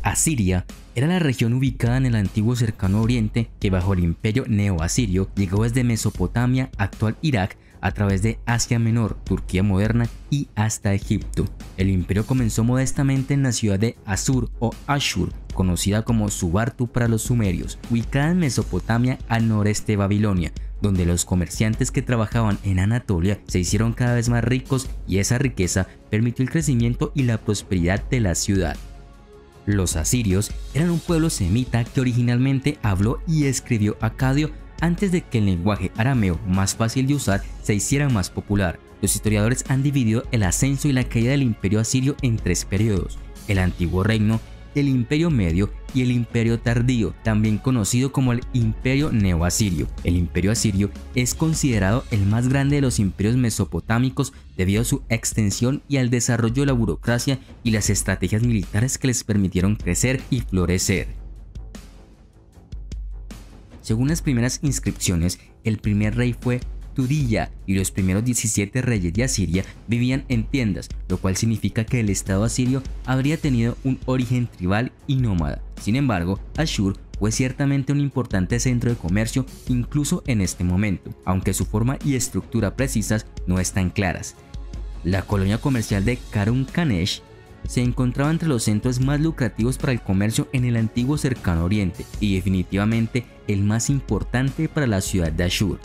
Asiria era la región ubicada en el antiguo Cercano Oriente que bajo el imperio neo-asirio llegó desde Mesopotamia, actual Irak, a través de Asia Menor, Turquía moderna y hasta Egipto. El imperio comenzó modestamente en la ciudad de Asur o Ashur, conocida como Subartu para los sumerios, ubicada en Mesopotamia al noreste de Babilonia, donde los comerciantes que trabajaban en Anatolia se hicieron cada vez más ricos y esa riqueza permitió el crecimiento y la prosperidad de la ciudad. Los asirios eran un pueblo semita que originalmente habló y escribió acadio antes de que el lenguaje arameo, más fácil de usar, se hiciera más popular. Los historiadores han dividido el ascenso y la caída del imperio asirio en tres periodos: el antiguo reino, el imperio medio y el imperio tardío, también conocido como el imperio neoasirio. El imperio asirio es considerado el más grande de los imperios mesopotámicos debido a su extensión y al desarrollo de la burocracia y las estrategias militares que les permitieron crecer y florecer. Según las primeras inscripciones, el primer rey fue Tudilla y los primeros 17 reyes de Asiria vivían en tiendas, lo cual significa que el estado asirio habría tenido un origen tribal y nómada. Sin embargo, Ashur fue ciertamente un importante centro de comercio incluso en este momento, aunque su forma y estructura precisas no están claras. La colonia comercial de Karun-Kanesh se encontraba entre los centros más lucrativos para el comercio en el antiguo Cercano Oriente y definitivamente el más importante para la ciudad de Ashur.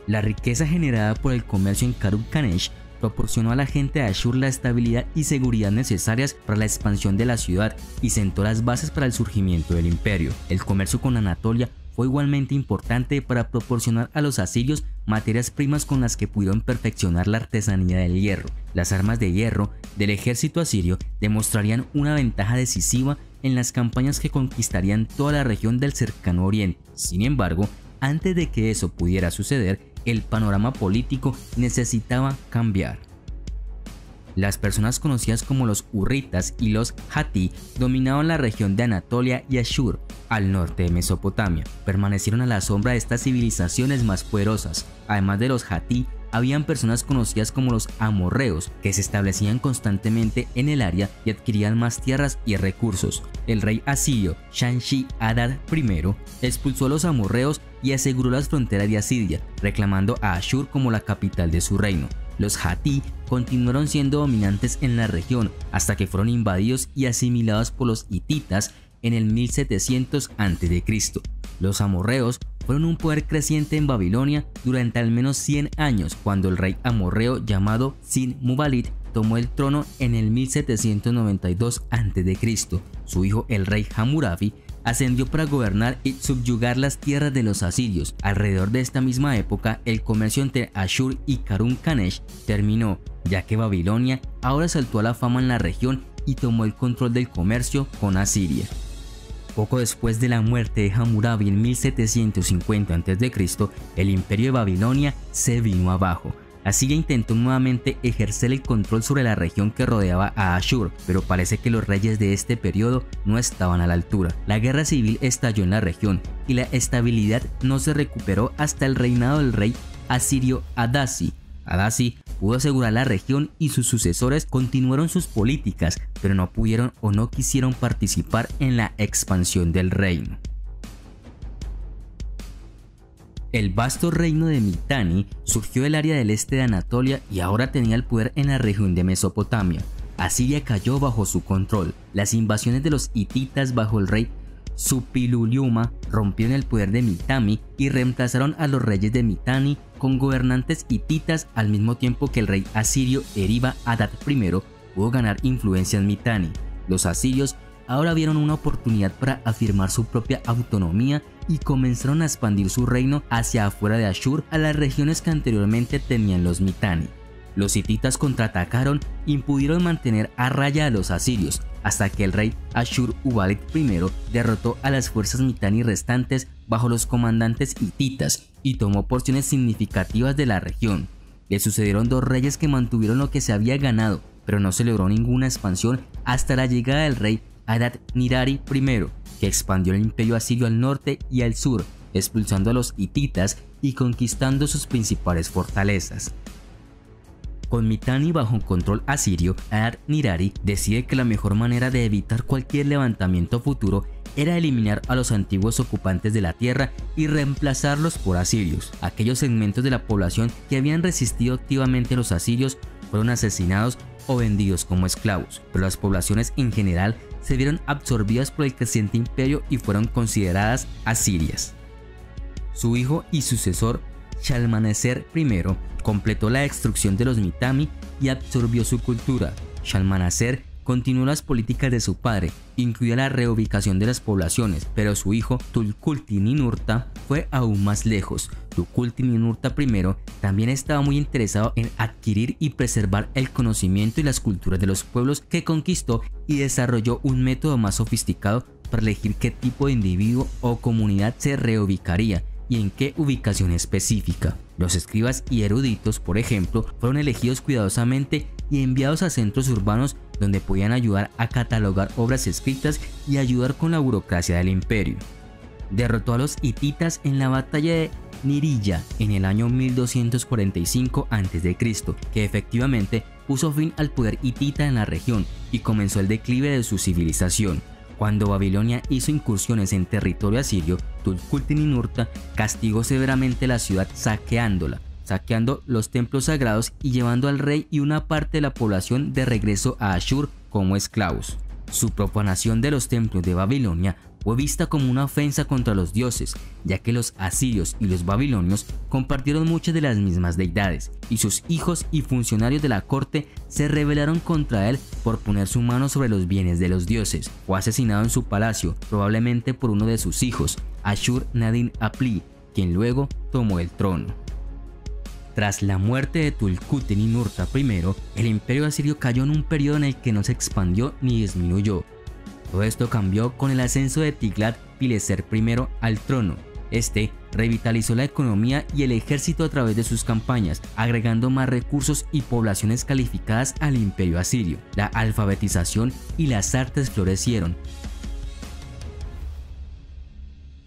La riqueza generada por el comercio en Karun-Kanesh proporcionó a la gente de Ashur la estabilidad y seguridad necesarias para la expansión de la ciudad y sentó las bases para el surgimiento del imperio. El comercio con Anatolia fue igualmente importante para proporcionar a los asirios materias primas con las que pudieron perfeccionar la artesanía del hierro. Las armas de hierro del ejército asirio demostrarían una ventaja decisiva en las campañas que conquistarían toda la región del Cercano Oriente. Sin embargo, antes de que eso pudiera suceder, el panorama político necesitaba cambiar. Las personas conocidas como los hurritas y los Hatti dominaban la región de Anatolia y Ashur, al norte de Mesopotamia. Permanecieron a la sombra de estas civilizaciones más poderosas. Además de los Hatti, habían personas conocidas como los amorreos, que se establecían constantemente en el área y adquirían más tierras y recursos. El rey asirio Shamshi-Adad I expulsó a los amorreos y aseguró las fronteras de Asiria, reclamando a Ashur como la capital de su reino. Los Hatti continuaron siendo dominantes en la región hasta que fueron invadidos y asimilados por los hititas en el 1700 a.C. Los amorreos fueron un poder creciente en Babilonia durante al menos 100 años, cuando el rey amorreo llamado Sin-Muballit tomó el trono en el 1792 a.C. Su hijo, el rey Hammurabi, ascendió para gobernar y subyugar las tierras de los asirios. Alrededor de esta misma época, el comercio entre Ashur y Karun-Kanesh terminó, ya que Babilonia ahora saltó a la fama en la región y tomó el control del comercio con Asiria. Poco después de la muerte de Hammurabi en 1750 a.C., el imperio de Babilonia se vino abajo. Asiria intentó nuevamente ejercer el control sobre la región que rodeaba a Ashur, pero parece que los reyes de este periodo no estaban a la altura. La guerra civil estalló en la región y la estabilidad no se recuperó hasta el reinado del rey asirio Adasi. Adasi pudo asegurar la región y sus sucesores continuaron sus políticas, pero no pudieron o no quisieron participar en la expansión del reino. El vasto reino de Mitanni surgió del área del este de Anatolia y ahora tenía el poder en la región de Mesopotamia. Asiria cayó bajo su control. Las invasiones de los hititas bajo el rey Suppiluliuma rompieron el poder de Mitanni y reemplazaron a los reyes de Mitanni con gobernantes hititas, al mismo tiempo que el rey asirio Eriba-Adad I pudo ganar influencia en Mitanni. Los asirios ahora vieron una oportunidad para afirmar su propia autonomía y comenzaron a expandir su reino hacia afuera de Ashur a las regiones que anteriormente tenían los Mitanni. Los hititas contraatacaron y pudieron mantener a raya a los asirios, hasta que el rey Ashur-uballit I derrotó a las fuerzas Mitanni restantes bajo los comandantes hititas y tomó porciones significativas de la región. Le sucedieron dos reyes que mantuvieron lo que se había ganado, pero no se logró ninguna expansión hasta la llegada del rey Adad-nirari I, que expandió el imperio asirio al norte y al sur, expulsando a los hititas y conquistando sus principales fortalezas. Con Mitanni bajo control asirio, Adad-Nirari decide que la mejor manera de evitar cualquier levantamiento futuro era eliminar a los antiguos ocupantes de la tierra y reemplazarlos por asirios. Aquellos segmentos de la población que habían resistido activamente a los asirios fueron asesinados o vendidos como esclavos, pero las poblaciones en general se vieron absorbidas por el creciente imperio y fueron consideradas asirias. Su hijo y sucesor, Shalmaneser I, completó la destrucción de los Mitanni y absorbió su cultura. Shalmaneser continuó las políticas de su padre, incluida la reubicación de las poblaciones, pero su hijo Tulkulti-Ninurta fue aún más lejos. Tukulti-Ninurta I también estaba muy interesado en adquirir y preservar el conocimiento y las culturas de los pueblos que conquistó y desarrolló un método más sofisticado para elegir qué tipo de individuo o comunidad se reubicaría y en qué ubicación específica. Los escribas y eruditos, por ejemplo, fueron elegidos cuidadosamente y enviados a centros urbanos donde podían ayudar a catalogar obras escritas y ayudar con la burocracia del imperio. Derrotó a los hititas en la batalla de Niriyá en el año 1245 a.C., que efectivamente puso fin al poder hitita en la región y comenzó el declive de su civilización. Cuando Babilonia hizo incursiones en territorio asirio, Tulkulti-Ninurta castigó severamente la ciudad saqueando los templos sagrados y llevando al rey y una parte de la población de regreso a Ashur como esclavos. Su profanación de los templos de Babilonia fue vista como una ofensa contra los dioses, ya que los asirios y los babilonios compartieron muchas de las mismas deidades, y sus hijos y funcionarios de la corte se rebelaron contra él por poner su mano sobre los bienes de los dioses. Fue asesinado en su palacio, probablemente por uno de sus hijos, Ashur-nadin-apli, quien luego tomó el trono. Tras la muerte de Tulkulti-Ninurta I, el imperio asirio cayó en un periodo en el que no se expandió ni disminuyó. Todo esto cambió con el ascenso de Tiglat-Pileser I al trono. Este revitalizó la economía y el ejército a través de sus campañas, agregando más recursos y poblaciones calificadas al imperio asirio. La alfabetización y las artes florecieron.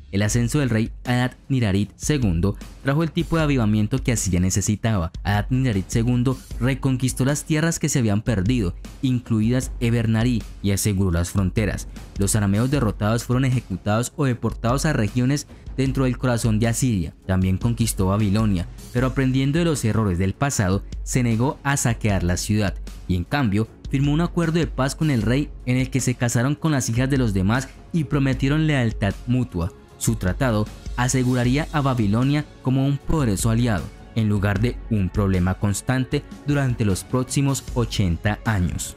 El ascenso del rey Adad-Nirarit II trajo el tipo de avivamiento que Asiria necesitaba. Adad-Nirarit II reconquistó las tierras que se habían perdido, incluidas Ebernari, y aseguró las fronteras. Los arameos derrotados fueron ejecutados o deportados a regiones dentro del corazón de Asiria. También conquistó Babilonia, pero aprendiendo de los errores del pasado, se negó a saquear la ciudad y en cambio firmó un acuerdo de paz con el rey en el que se casaron con las hijas de los demás y prometieron lealtad mutua. Su tratado aseguraría a Babilonia como un poderoso aliado, en lugar de un problema constante durante los próximos 80 años.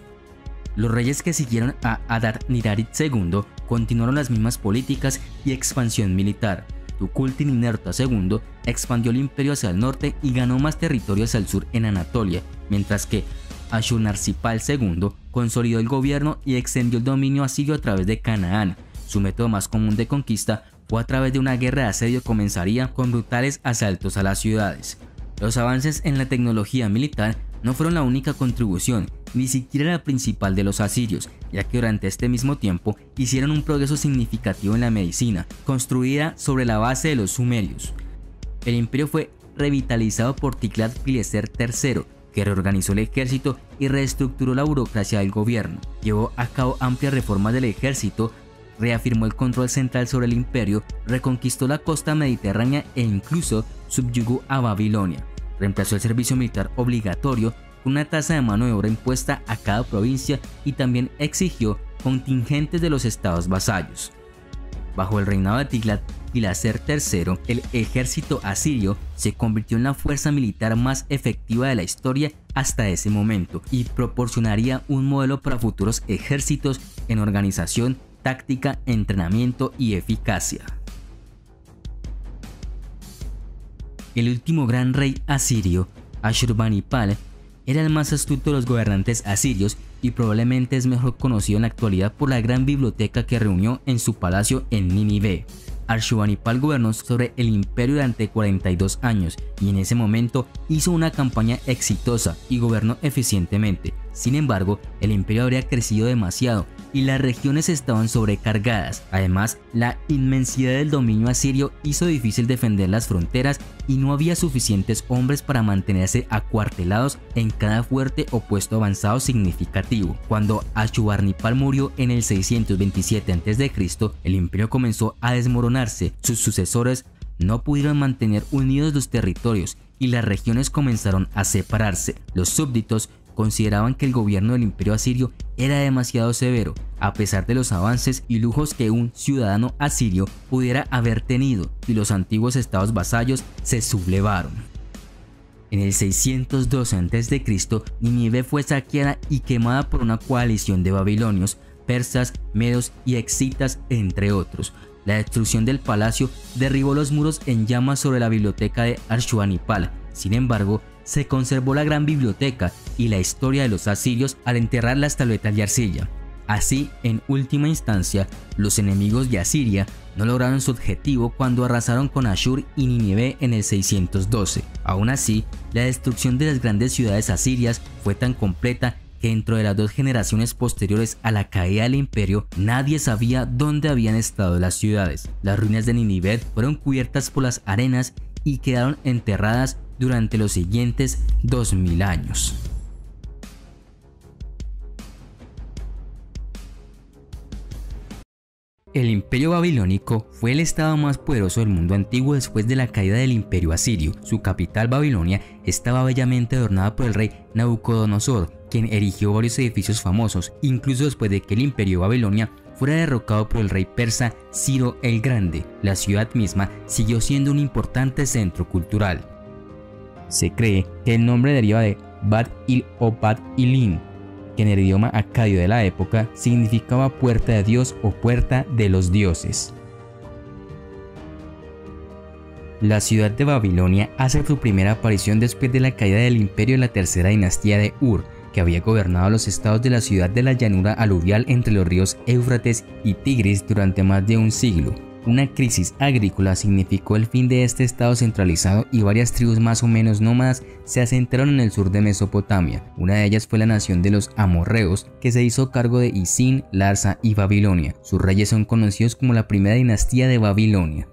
Los reyes que siguieron a Adad-Nirarit II continuaron las mismas políticas y expansión militar. Tukulti-Ninurta II expandió el imperio hacia el norte y ganó más territorio hacia el sur en Anatolia, mientras que Ashurnarpal II consolidó el gobierno y extendió el dominio asirio a través de Canaán. Su método más común de conquista fue a través de una guerra de asedio que comenzaría con brutales asaltos a las ciudades. Los avances en la tecnología militar no fueron la única contribución, ni siquiera la principal de los asirios, ya que durante este mismo tiempo hicieron un progreso significativo en la medicina, construida sobre la base de los sumerios. El imperio fue revitalizado por Tiglat-Pileser III, que reorganizó el ejército y reestructuró la burocracia del gobierno. Llevó a cabo amplias reformas del ejército, reafirmó el control central sobre el imperio, reconquistó la costa mediterránea e incluso subyugó a Babilonia. Reemplazó el servicio militar obligatorio con una tasa de mano de obra impuesta a cada provincia y también exigió contingentes de los estados vasallos. Bajo el reinado de Tiglat-Pileser III, el ejército asirio se convirtió en la fuerza militar más efectiva de la historia hasta ese momento y proporcionaría un modelo para futuros ejércitos en organización, táctica, entrenamiento y eficacia. El último gran rey asirio, Ashurbanipal, era el más astuto de los gobernantes asirios y probablemente es mejor conocido en la actualidad por la gran biblioteca que reunió en su palacio en Nínive. Ashurbanipal gobernó sobre el imperio durante 42 años y en ese momento hizo una campaña exitosa y gobernó eficientemente. Sin embargo, el imperio habría crecido demasiado y las regiones estaban sobrecargadas. Además, la inmensidad del dominio asirio hizo difícil defender las fronteras y no había suficientes hombres para mantenerse acuartelados en cada fuerte o puesto avanzado significativo. Cuando Ashurbanipal murió en el 627 a.C., el imperio comenzó a desmoronarse. Sus sucesores no pudieron mantener unidos los territorios y las regiones comenzaron a separarse. Los súbditos consideraban que el gobierno del imperio asirio era demasiado severo, a pesar de los avances y lujos que un ciudadano asirio pudiera haber tenido, y los antiguos estados vasallos se sublevaron. En el 612 a.C., Nínive fue saqueada y quemada por una coalición de babilonios, persas, medos y excitas, entre otros. La destrucción del palacio derribó los muros en llamas sobre la biblioteca de Ashurbanipal. Sin embargo, se conservó la gran biblioteca y la historia de los asirios al enterrar las tabletas de arcilla. Así, en última instancia, los enemigos de Asiria no lograron su objetivo cuando arrasaron con Ashur y Nínive en el 612. Aún así, la destrucción de las grandes ciudades asirias fue tan completa que dentro de las 2 generaciones posteriores a la caída del imperio, nadie sabía dónde habían estado las ciudades. Las ruinas de Nínive fueron cubiertas por las arenas y quedaron enterradas durante los siguientes 2000 años. El imperio babilónico fue el estado más poderoso del mundo antiguo después de la caída del imperio asirio. Su capital, Babilonia, estaba bellamente adornada por el rey Nabucodonosor, quien erigió varios edificios famosos, incluso después de que el imperio de Babilonia fuera derrocado por el rey persa Ciro el Grande. La ciudad misma siguió siendo un importante centro cultural. Se cree que el nombre deriva de Bat-il o Bat-ilin, que en el idioma acadio de la época significaba puerta de Dios o puerta de los dioses. La ciudad de Babilonia hace su primera aparición después de la caída del imperio de la tercera dinastía de Ur, que había gobernado los estados de la ciudad de la llanura aluvial entre los ríos Éufrates y Tigris durante más de un siglo. Una crisis agrícola significó el fin de este estado centralizado y varias tribus más o menos nómadas se asentaron en el sur de Mesopotamia. Una de ellas fue la nación de los amorreos, que se hizo cargo de Isin, Larsa y Babilonia. Sus reyes son conocidos como la primera dinastía de Babilonia.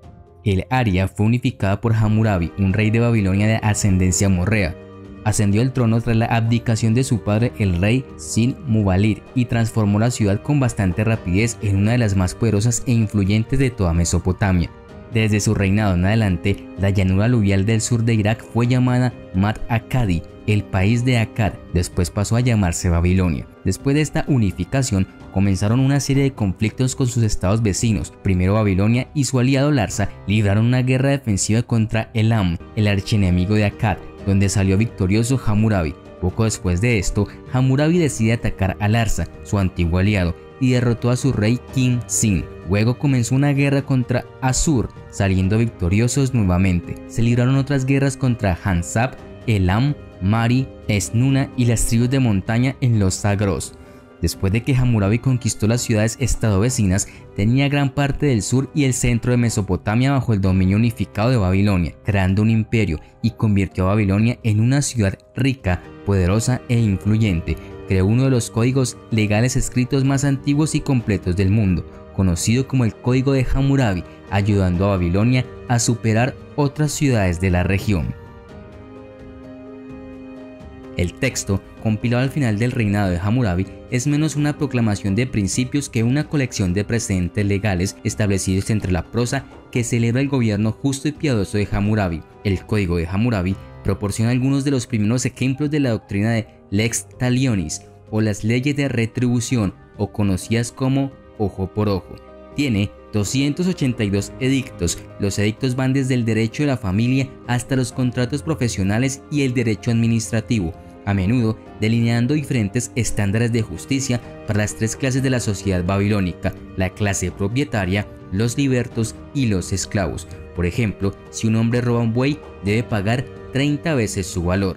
El Aria fue unificada por Hammurabi, un rey de Babilonia de ascendencia amorrea. Ascendió al trono tras la abdicación de su padre, el rey Sin-Mubalir, y transformó la ciudad con bastante rapidez en una de las más poderosas e influyentes de toda Mesopotamia. Desde su reinado en adelante, la llanura aluvial del sur de Irak fue llamada Mad Akkadi, el país de Akkad. Después pasó a llamarse Babilonia. Después de esta unificación, comenzaron una serie de conflictos con sus estados vecinos. Primero Babilonia y su aliado Larsa libraron una guerra defensiva contra Elam, el archienemigo de Akkad, donde salió victorioso Hammurabi. Poco después de esto, Hammurabi decide atacar a Larsa, su antiguo aliado, y derrotó a su rey Kin-Sin. Luego comenzó una guerra contra Asur, saliendo victoriosos nuevamente. Se libraron otras guerras contra Hansab, Elam, Mari, Esnuna y las tribus de montaña en los Zagros. Después de que Hammurabi conquistó las ciudades estado vecinas, tenía gran parte del sur y el centro de Mesopotamia bajo el dominio unificado de Babilonia, creando un imperio, y convirtió a Babilonia en una ciudad rica, poderosa e influyente. Creó uno de los códigos legales escritos más antiguos y completos del mundo, conocido como el Código de Hammurabi, ayudando a Babilonia a superar otras ciudades de la región. El texto, compilado al final del reinado de Hammurabi, es menos una proclamación de principios que una colección de precedentes legales establecidos entre la prosa que celebra el gobierno justo y piadoso de Hammurabi. El Código de Hammurabi proporciona algunos de los primeros ejemplos de la doctrina de Lex Talionis, o las leyes de retribución, o conocidas como ojo por ojo. Tiene 282 edictos. Los edictos van desde el derecho de la familia hasta los contratos profesionales y el derecho administrativo, a menudo delineando diferentes estándares de justicia para las 3 clases de la sociedad babilónica: la clase propietaria, los libertos y los esclavos. Por ejemplo, si un hombre roba un buey, debe pagar 30 veces su valor.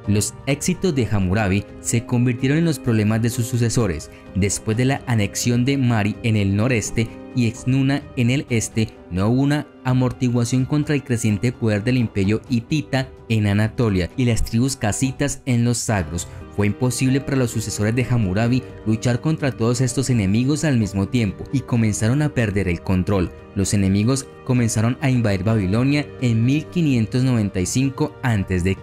Los éxitos de Hammurabi se convirtieron en los problemas de sus sucesores. Después de la anexión de Mari en el noreste y Esnuna en el este, no hubo una amortiguación contra el creciente poder del imperio hitita en Anatolia y las tribus casitas en los Zagros. Fue imposible para los sucesores de Hammurabi luchar contra todos estos enemigos al mismo tiempo y comenzaron a perder el control. Los enemigos comenzaron a invadir Babilonia en 1595 a.C.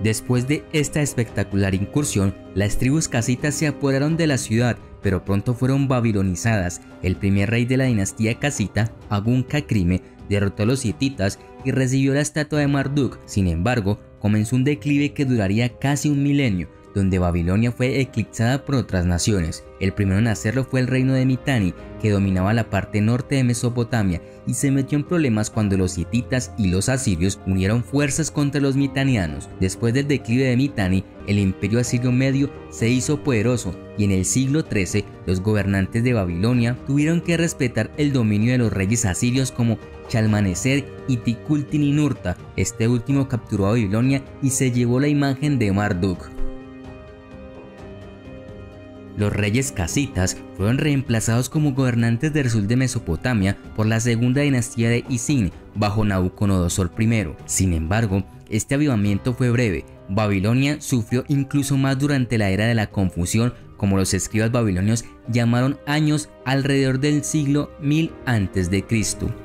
Después de esta espectacular incursión, las tribus casitas se apoderaron de la ciudad, pero pronto fueron babilonizadas. El primer rey de la dinastía casita, Agun-Kakrime, derrotó a los hititas y recibió la estatua de Marduk. Sin embargo, comenzó un declive que duraría casi un milenio, donde Babilonia fue eclipsada por otras naciones. El primero en hacerlo fue el reino de Mitanni, que dominaba la parte norte de Mesopotamia y se metió en problemas cuando los hititas y los asirios unieron fuerzas contra los mitanianos. Después del declive de Mitanni, el imperio asirio medio se hizo poderoso y en el siglo XIII los gobernantes de Babilonia tuvieron que respetar el dominio de los reyes asirios como Shalmaneser y Tikulti-Ninurta. Este último capturó a Babilonia y se llevó la imagen de Marduk. Los reyes casitas fueron reemplazados como gobernantes del sur de Mesopotamia por la segunda dinastía de Isin bajo Nabucodonosor I. Sin embargo, este avivamiento fue breve. Babilonia sufrió incluso más durante la era de la confusión, como los escribas babilonios llamaron años alrededor del siglo 1000 a.C.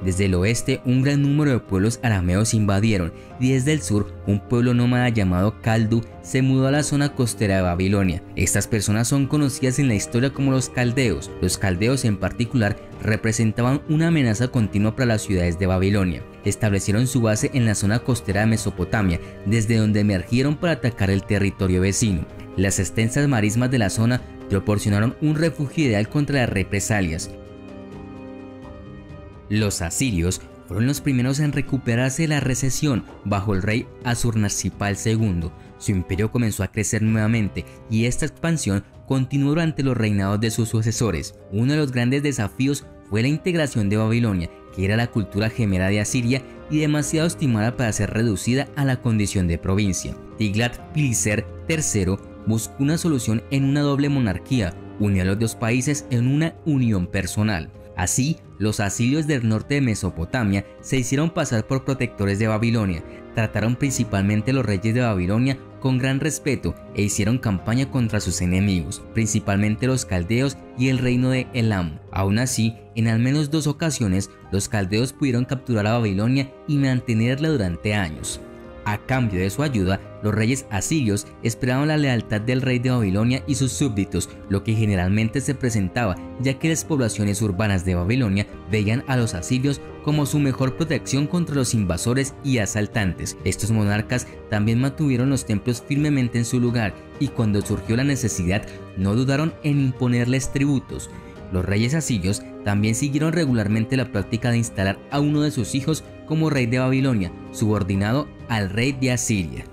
Desde el oeste, un gran número de pueblos arameos invadieron y desde el sur, un pueblo nómada llamado Caldu se mudó a la zona costera de Babilonia. Estas personas son conocidas en la historia como los caldeos. Los caldeos en particular representaban una amenaza continua para las ciudades de Babilonia. Establecieron su base en la zona costera de Mesopotamia, desde donde emergieron para atacar el territorio vecino. Las extensas marismas de la zona proporcionaron un refugio ideal contra las represalias. Los asirios fueron los primeros en recuperarse de la recesión bajo el rey Asurnasirpal II. Su imperio comenzó a crecer nuevamente y esta expansión continuó durante los reinados de sus sucesores. Uno de los grandes desafíos fue la integración de Babilonia, que era la cultura gemela de Asiria y demasiado estimada para ser reducida a la condición de provincia. Tiglat-Pileser III buscó una solución en una doble monarquía, unió a los dos países en una unión personal. Así, los asirios del norte de Mesopotamia se hicieron pasar por protectores de Babilonia, trataron principalmente a los reyes de Babilonia con gran respeto e hicieron campaña contra sus enemigos, principalmente los caldeos y el reino de Elam. Aún así, en al menos dos ocasiones, los caldeos pudieron capturar a Babilonia y mantenerla durante años. A cambio de su ayuda, los reyes asirios esperaban la lealtad del rey de Babilonia y sus súbditos, lo que generalmente se presentaba, ya que las poblaciones urbanas de Babilonia veían a los asirios como su mejor protección contra los invasores y asaltantes. Estos monarcas también mantuvieron los templos firmemente en su lugar y cuando surgió la necesidad no dudaron en imponerles tributos. Los reyes asirios también siguieron regularmente la práctica de instalar a uno de sus hijos como rey de Babilonia, subordinado al rey de Asiria.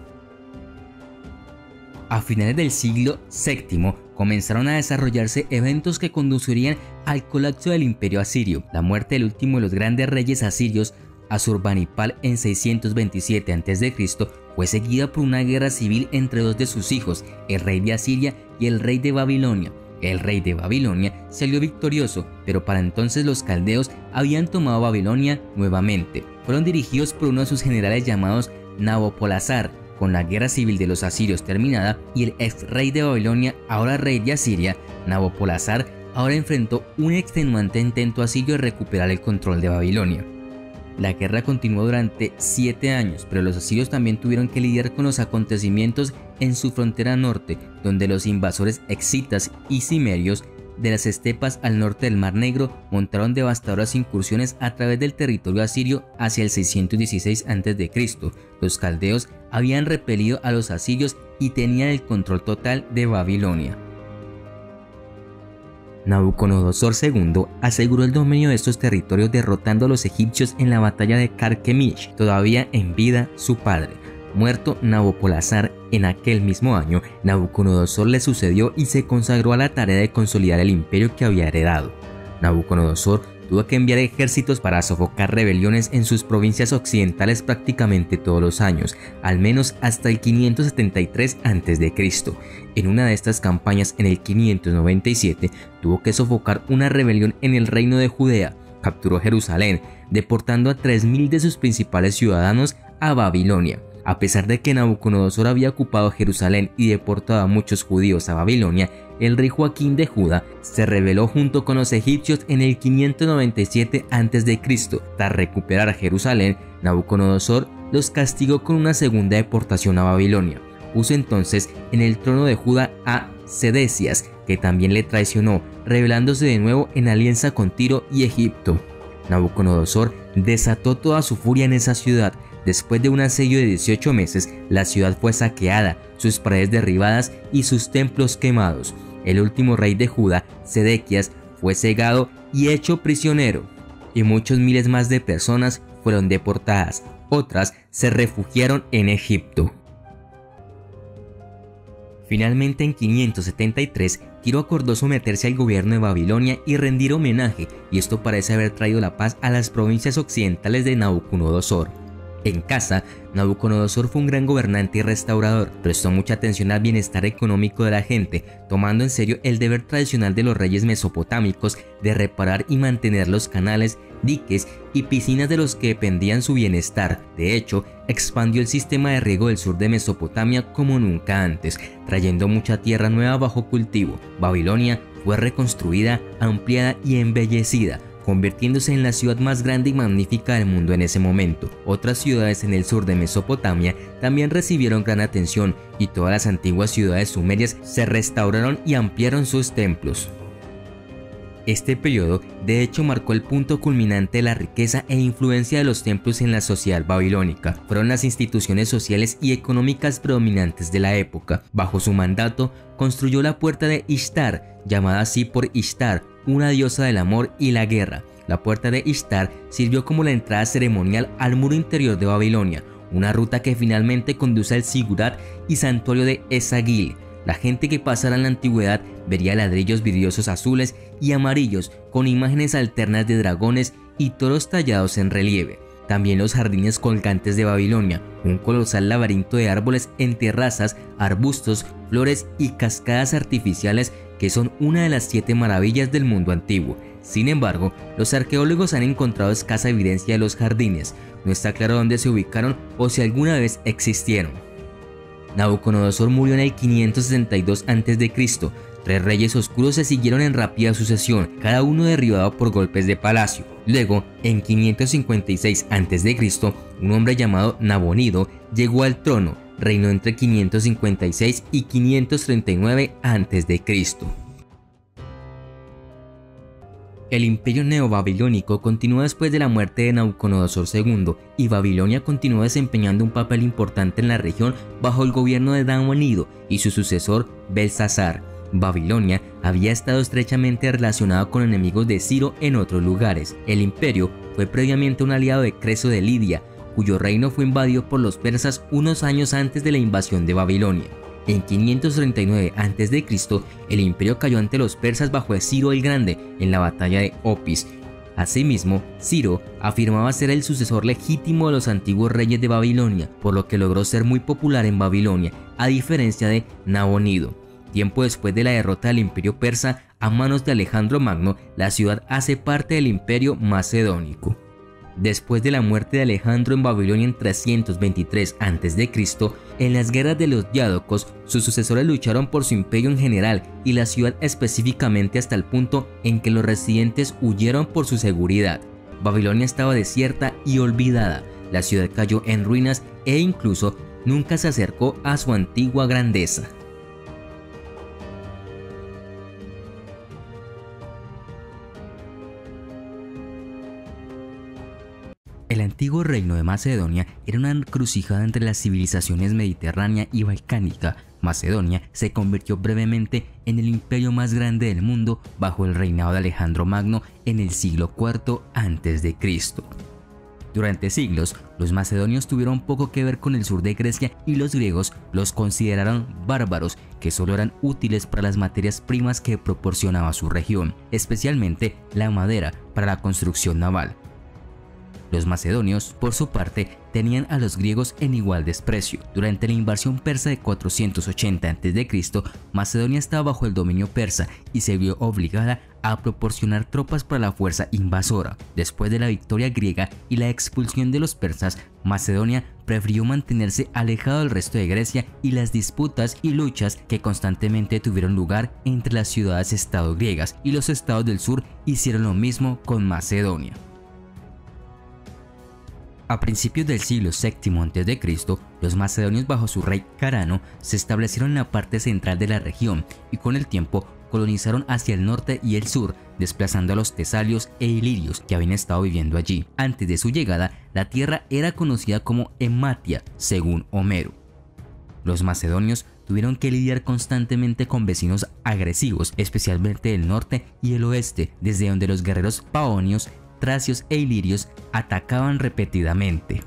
A finales del siglo VII comenzaron a desarrollarse eventos que conducirían al colapso del imperio asirio. La muerte del último de los grandes reyes asirios, Asurbanipal, en 627 a.C. fue seguida por una guerra civil entre dos de sus hijos, el rey de Asiria y el rey de Babilonia. El rey de Babilonia salió victorioso, pero para entonces los caldeos habían tomado Babilonia nuevamente. Fueron dirigidos por uno de sus generales llamados Nabopolassar. Con la guerra civil de los asirios terminada y el ex rey de Babilonia, ahora rey de Asiria, Nabopolassar ahora enfrentó un extenuante intento asirio de recuperar el control de Babilonia. La guerra continuó durante 7 años, pero los asirios también tuvieron que lidiar con los acontecimientos en su frontera norte, donde los invasores excitas y cimerios de las estepas al norte del Mar Negro montaron devastadoras incursiones a través del territorio asirio hacia el 616 a.C. Los caldeos habían repelido a los asirios y tenían el control total de Babilonia. Nabucodonosor II aseguró el dominio de estos territorios derrotando a los egipcios en la batalla de Carquemish, todavía en vida su padre. Muerto Nabopolassar en aquel mismo año, Nabucodonosor le sucedió y se consagró a la tarea de consolidar el imperio que había heredado. Nabucodonosor tuvo que enviar ejércitos para sofocar rebeliones en sus provincias occidentales prácticamente todos los años, al menos hasta el 573 a.C. En una de estas campañas, en el 597, tuvo que sofocar una rebelión en el reino de Judea, capturó Jerusalén, deportando a 3000 de sus principales ciudadanos a Babilonia. A pesar de que Nabucodonosor había ocupado Jerusalén y deportado a muchos judíos a Babilonia, el rey Joaquín de Judá se rebeló junto con los egipcios en el 597 a.C. Tras recuperar Jerusalén, Nabucodonosor los castigó con una segunda deportación a Babilonia. Puso entonces en el trono de Judá a Sedecías, que también le traicionó, rebelándose de nuevo en alianza con Tiro y Egipto. Nabucodonosor desató toda su furia en esa ciudad. Después de un asedio de 18 meses, la ciudad fue saqueada, sus paredes derribadas y sus templos quemados. El último rey de Judá, Sedequías, fue cegado y hecho prisionero, y muchos miles más de personas fueron deportadas. Otras se refugiaron en Egipto. Finalmente, en 573, Tiro acordó someterse al gobierno de Babilonia y rendir homenaje, y esto parece haber traído la paz a las provincias occidentales de Nabucodonosor. En casa, Nabucodonosor fue un gran gobernante y restaurador, prestó mucha atención al bienestar económico de la gente, tomando en serio el deber tradicional de los reyes mesopotámicos de reparar y mantener los canales, diques y piscinas de los que dependían su bienestar. De hecho, expandió el sistema de riego del sur de Mesopotamia como nunca antes, trayendo mucha tierra nueva bajo cultivo. Babilonia fue reconstruida, ampliada y embellecida, convirtiéndose en la ciudad más grande y magnífica del mundo en ese momento. Otras ciudades en el sur de Mesopotamia también recibieron gran atención, y todas las antiguas ciudades sumerias se restauraron y ampliaron sus templos. Este periodo de hecho marcó el punto culminante de la riqueza e influencia de los templos en la sociedad babilónica. Fueron las instituciones sociales y económicas predominantes de la época. Bajo su mandato construyó la puerta de Ishtar, llamada así por Ishtar, una diosa del amor y la guerra. La puerta de Ishtar sirvió como la entrada ceremonial al muro interior de Babilonia, una ruta que finalmente conduce al Sigurat y santuario de Esagil. La gente que pasara en la antigüedad vería ladrillos vidriosos azules y amarillos con imágenes alternas de dragones y toros tallados en relieve. También los jardines colgantes de Babilonia, un colosal laberinto de árboles en terrazas, arbustos, flores y cascadas artificiales que son una de las 7 maravillas del mundo antiguo. Sin embargo, los arqueólogos han encontrado escasa evidencia de los jardines. No está claro dónde se ubicaron o si alguna vez existieron. Nabucodonosor murió en el 562 a.C. 3 reyes oscuros se siguieron en rápida sucesión, cada uno derribado por golpes de palacio. Luego, en 556 a.C., un hombre llamado Nabonido llegó al trono, reinó entre 556 y 539 a.C. El imperio neobabilónico continuó después de la muerte de Nabucodonosor II, y Babilonia continuó desempeñando un papel importante en la región bajo el gobierno de Nabonido y su sucesor Belsasar. Babilonia había estado estrechamente relacionado con enemigos de Ciro en otros lugares. El imperio fue previamente un aliado de Creso de Lidia, cuyo reino fue invadido por los persas unos años antes de la invasión de Babilonia. En 539 a.C., el imperio cayó ante los persas bajo Ciro el Grande en la batalla de Opis. Asimismo, Ciro afirmaba ser el sucesor legítimo de los antiguos reyes de Babilonia, por lo que logró ser muy popular en Babilonia, a diferencia de Nabonido. Tiempo después de la derrota del imperio persa a manos de Alejandro Magno, la ciudad hace parte del imperio macedónico. Después de la muerte de Alejandro en Babilonia en 323 a.C., en las guerras de los Diádocos, sus sucesores lucharon por su imperio en general y la ciudad específicamente, hasta el punto en que los residentes huyeron por su seguridad. Babilonia estaba desierta y olvidada, la ciudad cayó en ruinas e incluso nunca se acercó a su antigua grandeza. El antiguo reino de Macedonia era una encrucijada entre las civilizaciones mediterránea y balcánica. Macedonia se convirtió brevemente en el imperio más grande del mundo bajo el reinado de Alejandro Magno en el siglo IV a.C. Durante siglos, los macedonios tuvieron poco que ver con el sur de Grecia y los griegos los consideraron bárbaros que solo eran útiles para las materias primas que proporcionaba su región, especialmente la madera para la construcción naval. Los macedonios, por su parte, tenían a los griegos en igual desprecio. Durante la invasión persa de 480 a.C., Macedonia estaba bajo el dominio persa y se vio obligada a proporcionar tropas para la fuerza invasora. Después de la victoria griega y la expulsión de los persas, Macedonia prefirió mantenerse alejado del resto de Grecia y las disputas y luchas que constantemente tuvieron lugar entre las ciudades-estado griegas y los estados del sur hicieron lo mismo con Macedonia. A principios del siglo VII a.C., los macedonios bajo su rey Carano se establecieron en la parte central de la región y con el tiempo colonizaron hacia el norte y el sur, desplazando a los tesalios e ilirios que habían estado viviendo allí. Antes de su llegada, la tierra era conocida como Ematia, según Homero. Los macedonios tuvieron que lidiar constantemente con vecinos agresivos, especialmente del norte y el oeste, desde donde los guerreros paonios, tracios e ilirios atacaban repetidamente.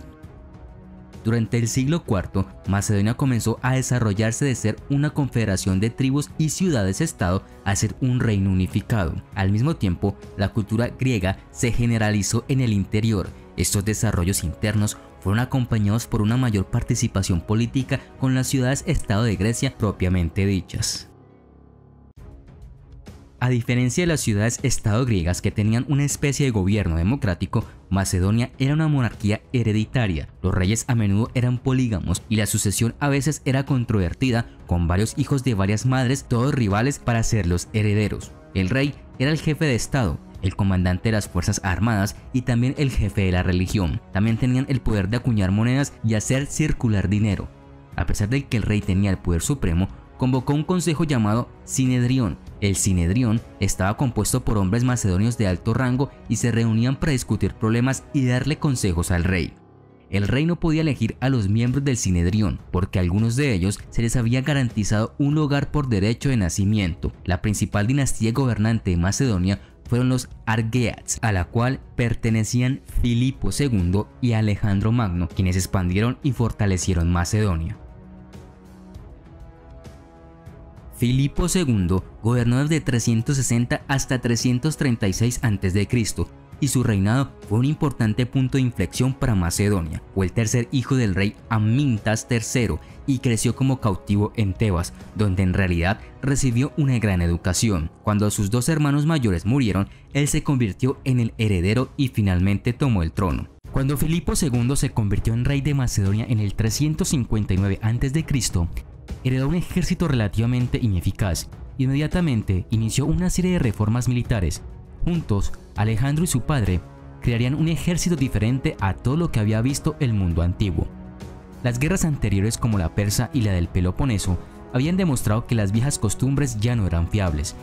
Durante el siglo IV, Macedonia comenzó a desarrollarse de ser una confederación de tribus y ciudades-estado a ser un reino unificado. Al mismo tiempo, la cultura griega se generalizó en el interior. Estos desarrollos internos fueron acompañados por una mayor participación política con las ciudades-estado de Grecia propiamente dichas. A diferencia de las ciudades-estado griegas que tenían una especie de gobierno democrático, Macedonia era una monarquía hereditaria. Los reyes a menudo eran polígamos y la sucesión a veces era controvertida, con varios hijos de varias madres, todos rivales para ser los herederos. El rey era el jefe de estado, el comandante de las fuerzas armadas y también el jefe de la religión. También tenían el poder de acuñar monedas y hacer circular dinero. A pesar de que el rey tenía el poder supremo, convocó un consejo llamado Sinedrión. El Sinedrión estaba compuesto por hombres macedonios de alto rango y se reunían para discutir problemas y darle consejos al rey. El rey no podía elegir a los miembros del Sinedrión porque a algunos de ellos se les había garantizado un lugar por derecho de nacimiento. La principal dinastía gobernante de Macedonia fueron los Argeats, a la cual pertenecían Filipo II y Alejandro Magno, quienes expandieron y fortalecieron Macedonia. Filipo II gobernó desde 360 hasta 336 a.C. y su reinado fue un importante punto de inflexión para Macedonia. Fue el tercer hijo del rey Amintas III y creció como cautivo en Tebas, donde en realidad recibió una gran educación. Cuando sus dos hermanos mayores murieron, él se convirtió en el heredero y finalmente tomó el trono. Cuando Filipo II se convirtió en rey de Macedonia en el 359 a.C., heredó un ejército relativamente ineficaz. Inmediatamente inició una serie de reformas militares. Juntos, Alejandro y su padre crearían un ejército diferente a todo lo que había visto el mundo antiguo. Las guerras anteriores, como la persa y la del Peloponeso, habían demostrado que las viejas costumbres ya no eran fiables.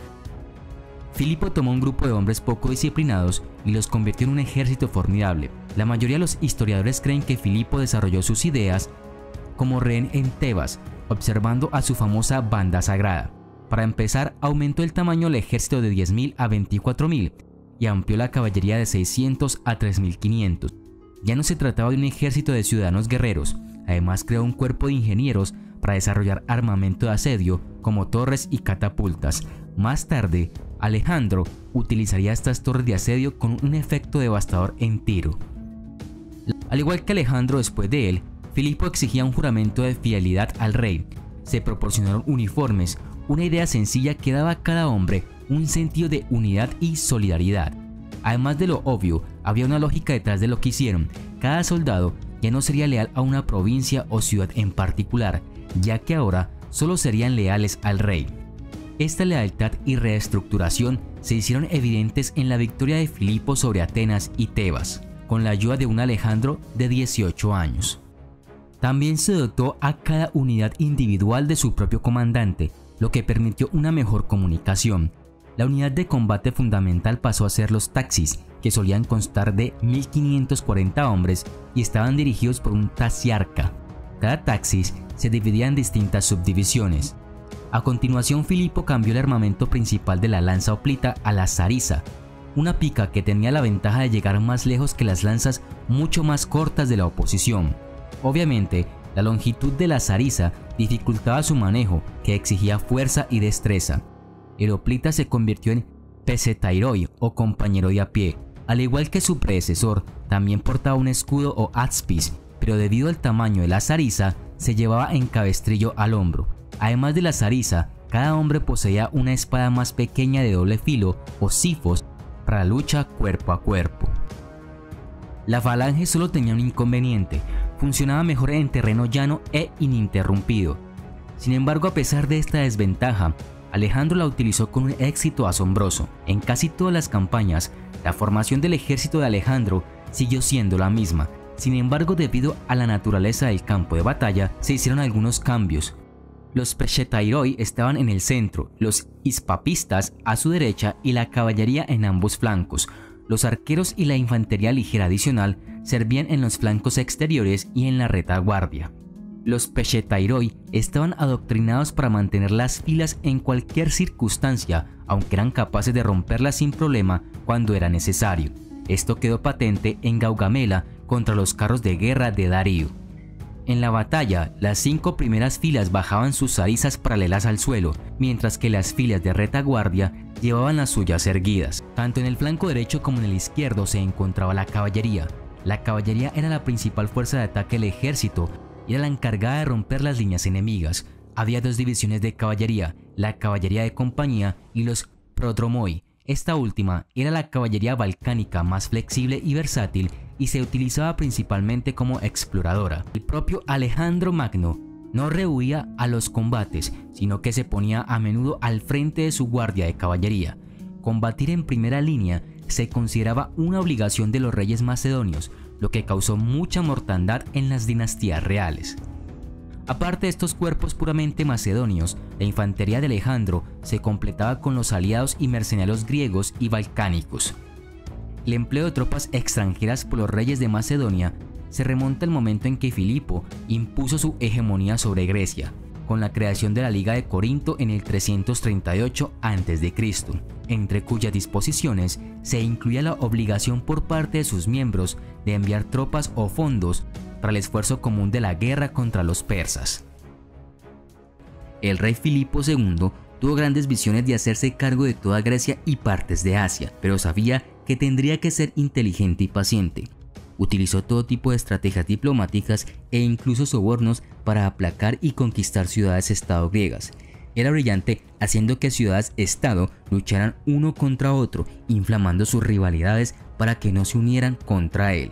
Filipo tomó un grupo de hombres poco disciplinados y los convirtió en un ejército formidable. La mayoría de los historiadores creen que Filipo desarrolló sus ideas como rehén en Tebas, observando a su famosa banda sagrada. Para empezar, aumentó el tamaño del ejército de 10.000 a 24.000 y amplió la caballería de 600 a 3.500. Ya no se trataba de un ejército de ciudadanos guerreros, además creó un cuerpo de ingenieros para desarrollar armamento de asedio como torres y catapultas. Más tarde, Alejandro utilizaría estas torres de asedio con un efecto devastador en Tiro. Al igual que Alejandro después de él, Filipo exigía un juramento de fidelidad al rey. Se proporcionaron uniformes, una idea sencilla que daba a cada hombre un sentido de unidad y solidaridad. Además de lo obvio, había una lógica detrás de lo que hicieron. Cada soldado ya no sería leal a una provincia o ciudad en particular, ya que ahora solo serían leales al rey. Esta lealtad y reestructuración se hicieron evidentes en la victoria de Filipo sobre Atenas y Tebas, con la ayuda de un Alejandro de 18 años. También se dotó a cada unidad individual de su propio comandante, lo que permitió una mejor comunicación. La unidad de combate fundamental pasó a ser los taxis, que solían constar de 1540 hombres y estaban dirigidos por un tasiarca. Cada taxis se dividía en distintas subdivisiones. A continuación, Filipo cambió el armamento principal de la lanza hoplita a la zarisa, una pica que tenía la ventaja de llegar más lejos que las lanzas mucho más cortas de la oposición. Obviamente, la longitud de la zarisa dificultaba su manejo, que exigía fuerza y destreza. El hoplita se convirtió en pesetairoi o compañero de a pie. Al igual que su predecesor, también portaba un escudo o aspis, pero debido al tamaño de la zarisa, se llevaba en cabestrillo al hombro. Además de la zarisa, cada hombre poseía una espada más pequeña de doble filo o sifos para la lucha cuerpo a cuerpo. La falange solo tenía un inconveniente: funcionaba mejor en terreno llano e ininterrumpido. Sin embargo, a pesar de esta desventaja, Alejandro la utilizó con un éxito asombroso. En casi todas las campañas, la formación del ejército de Alejandro siguió siendo la misma. Sin embargo, debido a la naturaleza del campo de batalla, se hicieron algunos cambios. Los Peshetairoi estaban en el centro, los ispapistas a su derecha y la caballería en ambos flancos. Los arqueros y la infantería ligera adicional servían en los flancos exteriores y en la retaguardia. Los Peshetairoi estaban adoctrinados para mantener las filas en cualquier circunstancia, aunque eran capaces de romperlas sin problema cuando era necesario. Esto quedó patente en Gaugamela contra los carros de guerra de Darío. En la batalla, las 5 primeras filas bajaban sus zarizas paralelas al suelo, mientras que las filas de retaguardia llevaban las suyas erguidas. Tanto en el flanco derecho como en el izquierdo se encontraba la caballería. La caballería era la principal fuerza de ataque del ejército y era la encargada de romper las líneas enemigas. Había 2 divisiones de caballería, la caballería de compañía y los prodromoi. Esta última era la caballería balcánica más flexible y versátil y se utilizaba principalmente como exploradora. El propio Alejandro Magno no rehuía a los combates, sino que se ponía a menudo al frente de su guardia de caballería. Combatir en primera línea se consideraba una obligación de los reyes macedonios, lo que causó mucha mortandad en las dinastías reales. Aparte de estos cuerpos puramente macedonios, la infantería de Alejandro se completaba con los aliados y mercenarios griegos y balcánicos. El empleo de tropas extranjeras por los reyes de Macedonia se remonta al momento en que Filipo impuso su hegemonía sobre Grecia, con la creación de la Liga de Corinto en el 338 a.C., entre cuyas disposiciones se incluía la obligación por parte de sus miembros de enviar tropas o fondos para el esfuerzo común de la guerra contra los persas. El rey Filipo II tuvo grandes visiones de hacerse cargo de toda Grecia y partes de Asia, pero sabía que tendría que ser inteligente y paciente. Utilizó todo tipo de estrategias diplomáticas e incluso sobornos para aplacar y conquistar ciudades-estado griegas. Era brillante haciendo que ciudades-estado lucharan uno contra otro, inflamando sus rivalidades para que no se unieran contra él.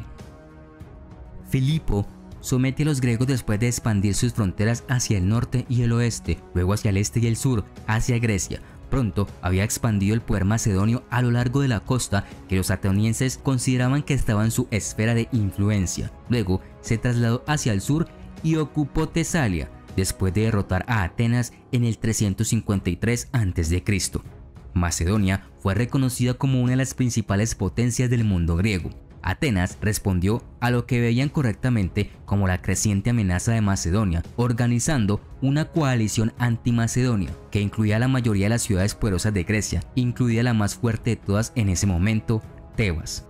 Filipo somete a los griegos después de expandir sus fronteras hacia el norte y el oeste, luego hacia el este y el sur, hacia Grecia. Pronto había expandido el poder macedonio a lo largo de la costa que los atenienses consideraban que estaba en su esfera de influencia. Luego se trasladó hacia el sur y ocupó Tesalia, después de derrotar a Atenas en el 353 a.C. Macedonia fue reconocida como una de las principales potencias del mundo griego. Atenas respondió a lo que veían correctamente como la creciente amenaza de Macedonia, organizando una coalición anti-Macedonia que incluía a la mayoría de las ciudades poderosas de Grecia, incluida la más fuerte de todas en ese momento, Tebas.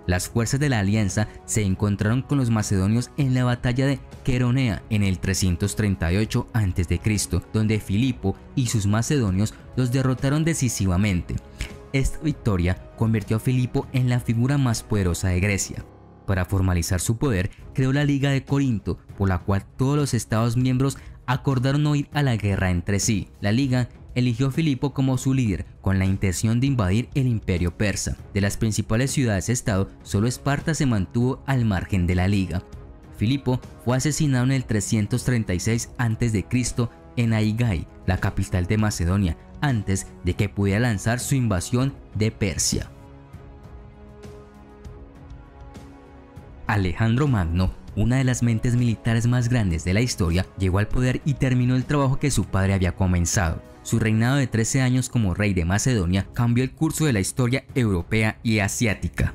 Las fuerzas de la alianza se encontraron con los macedonios en la batalla de Queronea en el 338 a.C., donde Filipo y sus macedonios los derrotaron decisivamente. Esta victoria convirtió a Filipo en la figura más poderosa de Grecia. Para formalizar su poder, creó la Liga de Corinto, por la cual todos los estados miembros acordaron no ir a la guerra entre sí. La Liga eligió a Filipo como su líder, con la intención de invadir el imperio persa. De las principales ciudades-estado, solo Esparta se mantuvo al margen de la Liga. Filipo fue asesinado en el 336 a.C. en Aigai, la capital de Macedonia, antes de que pudiera lanzar su invasión de Persia. Alejandro Magno, una de las mentes militares más grandes de la historia, llegó al poder y terminó el trabajo que su padre había comenzado. Su reinado de 13 años como rey de Macedonia cambió el curso de la historia europea y asiática.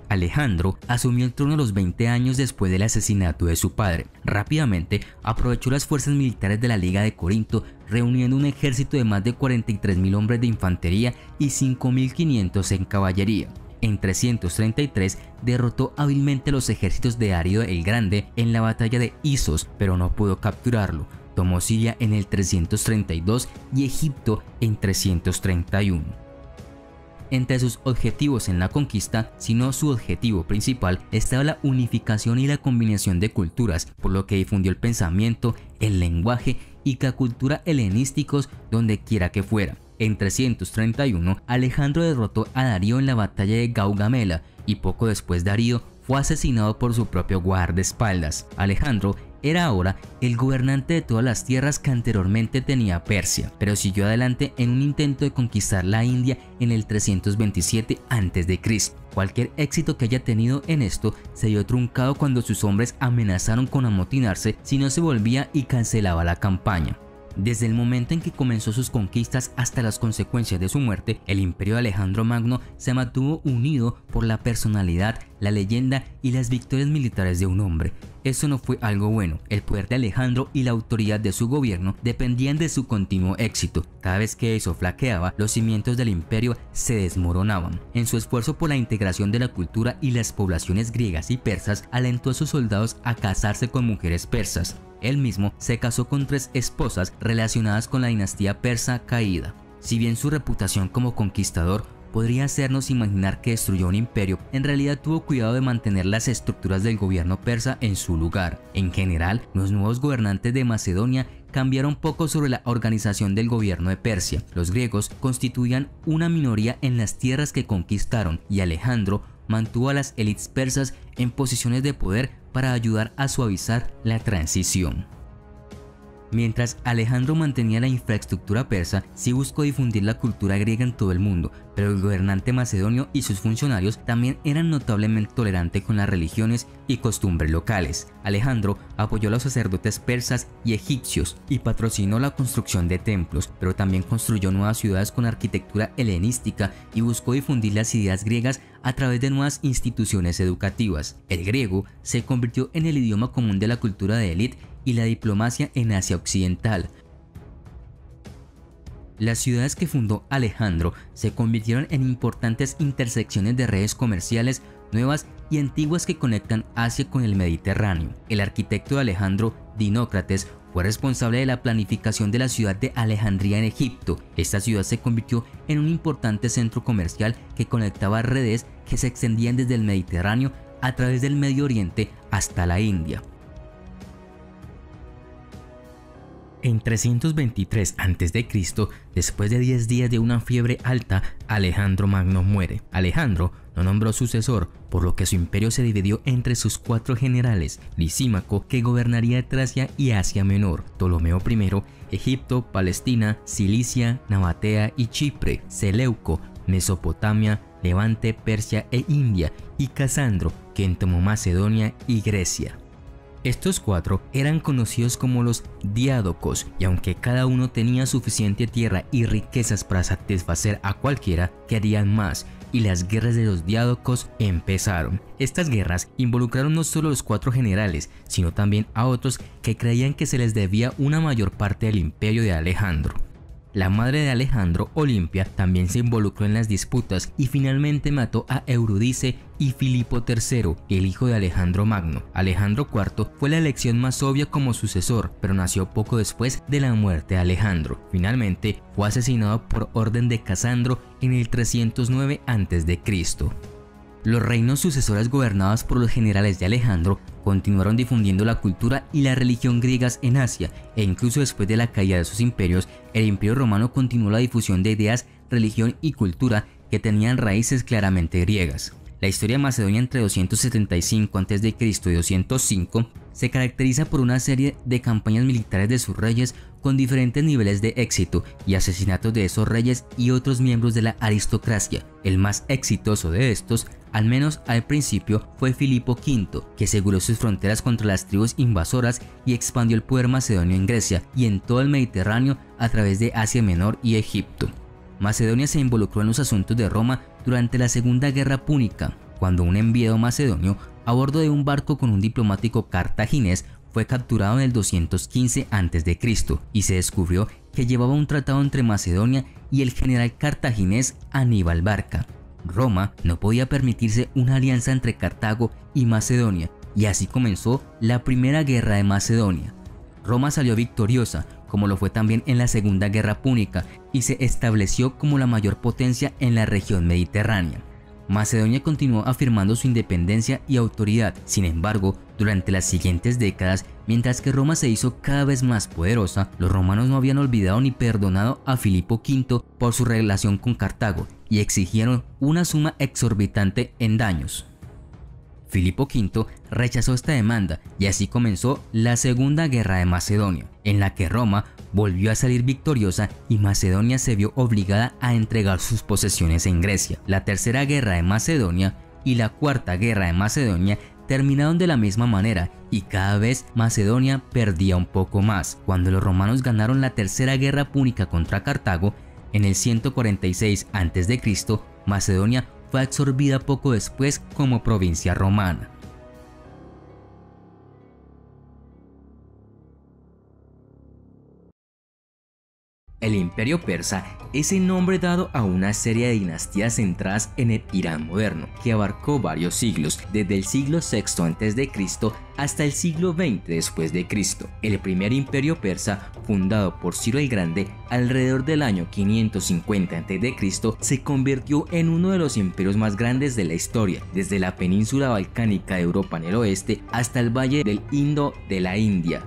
Alejandro asumió el trono a los 20 años después del asesinato de su padre. Rápidamente aprovechó las fuerzas militares de la Liga de Corinto, reuniendo un ejército de más de 43.000 hombres de infantería y 5.500 en caballería. En 333 derrotó hábilmente los ejércitos de Darío el Grande en la batalla de Isos, pero no pudo capturarlo. Tomó Siria en el 332 y Egipto en 331. Entre sus objetivos en la conquista, sino su objetivo principal, estaba la unificación y la combinación de culturas, por lo que difundió el pensamiento, el lenguaje y la cultura helenísticos donde quiera que fuera. En 331, Alejandro derrotó a Darío en la batalla de Gaugamela y poco después Darío fue asesinado por su propio guardaespaldas. Alejandro era ahora el gobernante de todas las tierras que anteriormente tenía Persia, pero siguió adelante en un intento de conquistar la India en el 327 a.C. Cualquier éxito que haya tenido en esto se vio truncado cuando sus hombres amenazaron con amotinarse si no se volvía y cancelaba la campaña. Desde el momento en que comenzó sus conquistas hasta las consecuencias de su muerte, el imperio de Alejandro Magno se mantuvo unido por la personalidad, la leyenda y las victorias militares de un hombre. Eso no fue algo bueno. El poder de Alejandro y la autoridad de su gobierno dependían de su continuo éxito. Cada vez que eso flaqueaba, los cimientos del imperio se desmoronaban. En su esfuerzo por la integración de la cultura y las poblaciones griegas y persas, alentó a sus soldados a casarse con mujeres persas. Él mismo se casó con 3 esposas relacionadas con la dinastía persa caída. Si bien su reputación como conquistador podría hacernos imaginar que destruyó un imperio, en realidad tuvo cuidado de mantener las estructuras del gobierno persa en su lugar. En general, los nuevos gobernantes de Macedonia cambiaron poco sobre la organización del gobierno de Persia. Los griegos constituían una minoría en las tierras que conquistaron y Alejandro mantuvo a las élites persas en posiciones de poder para ayudar a suavizar la transición. Mientras Alejandro mantenía la infraestructura persa, sí buscó difundir la cultura griega en todo el mundo, pero el gobernante macedonio y sus funcionarios también eran notablemente tolerantes con las religiones y costumbres locales. Alejandro apoyó a los sacerdotes persas y egipcios y patrocinó la construcción de templos, pero también construyó nuevas ciudades con arquitectura helenística y buscó difundir las ideas griegas a través de nuevas instituciones educativas. El griego se convirtió en el idioma común de la cultura de élite y la diplomacia en Asia Occidental. Las ciudades que fundó Alejandro se convirtieron en importantes intersecciones de redes comerciales nuevas y antiguas que conectan Asia con el Mediterráneo. El arquitecto de Alejandro, Dinócrates, fue responsable de la planificación de la ciudad de Alejandría en Egipto. Esta ciudad se convirtió en un importante centro comercial que conectaba redes que se extendían desde el Mediterráneo a través del Medio Oriente hasta la India. En 323 a.C., después de 10 días de una fiebre alta, Alejandro Magno muere. Alejandro no nombró sucesor, por lo que su imperio se dividió entre sus 4 generales: Lisímaco, que gobernaría Tracia y Asia Menor; Ptolomeo I, Egipto, Palestina, Cilicia, Nabatea y Chipre; Seleuco, Mesopotamia, Levante, Persia e India; y Casandro, quien tomó Macedonia y Grecia. Estos 4 eran conocidos como los diádocos, y aunque cada uno tenía suficiente tierra y riquezas para satisfacer a cualquiera, querían más, y las guerras de los diádocos empezaron. Estas guerras involucraron no solo a los 4 generales, sino también a otros que creían que se les debía una mayor parte del imperio de Alejandro. La madre de Alejandro, Olimpia, también se involucró en las disputas y finalmente mató a Eurídice y Filipo III, el hijo de Alejandro Magno. Alejandro IV fue la elección más obvia como sucesor, pero nació poco después de la muerte de Alejandro. Finalmente fue asesinado por orden de Casandro en el 309 a.C. Los reinos sucesores gobernados por los generales de Alejandro continuaron difundiendo la cultura y la religión griegas en Asia, e incluso después de la caída de sus imperios, el Imperio Romano continuó la difusión de ideas, religión y cultura que tenían raíces claramente griegas. La historia de Macedonia entre 275 a.C. y 205 se caracteriza por una serie de campañas militares de sus reyes con diferentes niveles de éxito y asesinatos de esos reyes y otros miembros de la aristocracia. El más exitoso de estos, al menos al principio, fue Filipo V, que aseguró sus fronteras contra las tribus invasoras y expandió el poder macedonio en Grecia y en todo el Mediterráneo a través de Asia Menor y Egipto. Macedonia se involucró en los asuntos de Roma durante la Segunda Guerra Púnica, cuando un enviado macedonio a bordo de un barco con un diplomático cartaginés fue capturado en el 215 a.C. y se descubrió que llevaba un tratado entre Macedonia y el general cartaginés Aníbal Barca. Roma no podía permitirse una alianza entre Cartago y Macedonia, y así comenzó la Primera Guerra de Macedonia. Roma salió victoriosa, como lo fue también en la Segunda Guerra Púnica, y se estableció como la mayor potencia en la región mediterránea. Macedonia continuó afirmando su independencia y autoridad. Sin embargo, durante las siguientes décadas, mientras que Roma se hizo cada vez más poderosa, los romanos no habían olvidado ni perdonado a Filipo V por su relación con Cartago y exigieron una suma exorbitante en daños. Filipo V rechazó esta demanda y así comenzó la Segunda Guerra de Macedonia, en la que Roma volvió a salir victoriosa y Macedonia se vio obligada a entregar sus posesiones en Grecia. La Tercera Guerra de Macedonia y la Cuarta Guerra de Macedonia terminaron de la misma manera y cada vez Macedonia perdía un poco más. Cuando los romanos ganaron la Tercera Guerra Púnica contra Cartago, en el 146 a.C., Macedonia fue absorbida poco después como provincia romana. El Imperio Persa es el nombre dado a una serie de dinastías centradas en el Irán moderno, que abarcó varios siglos, desde el siglo VI a.C. hasta el siglo XX después de Cristo. El primer imperio persa, fundado por Ciro el Grande alrededor del año 550 a.C., se convirtió en uno de los imperios más grandes de la historia, desde la península balcánica de Europa en el oeste hasta el valle del Indo de la India.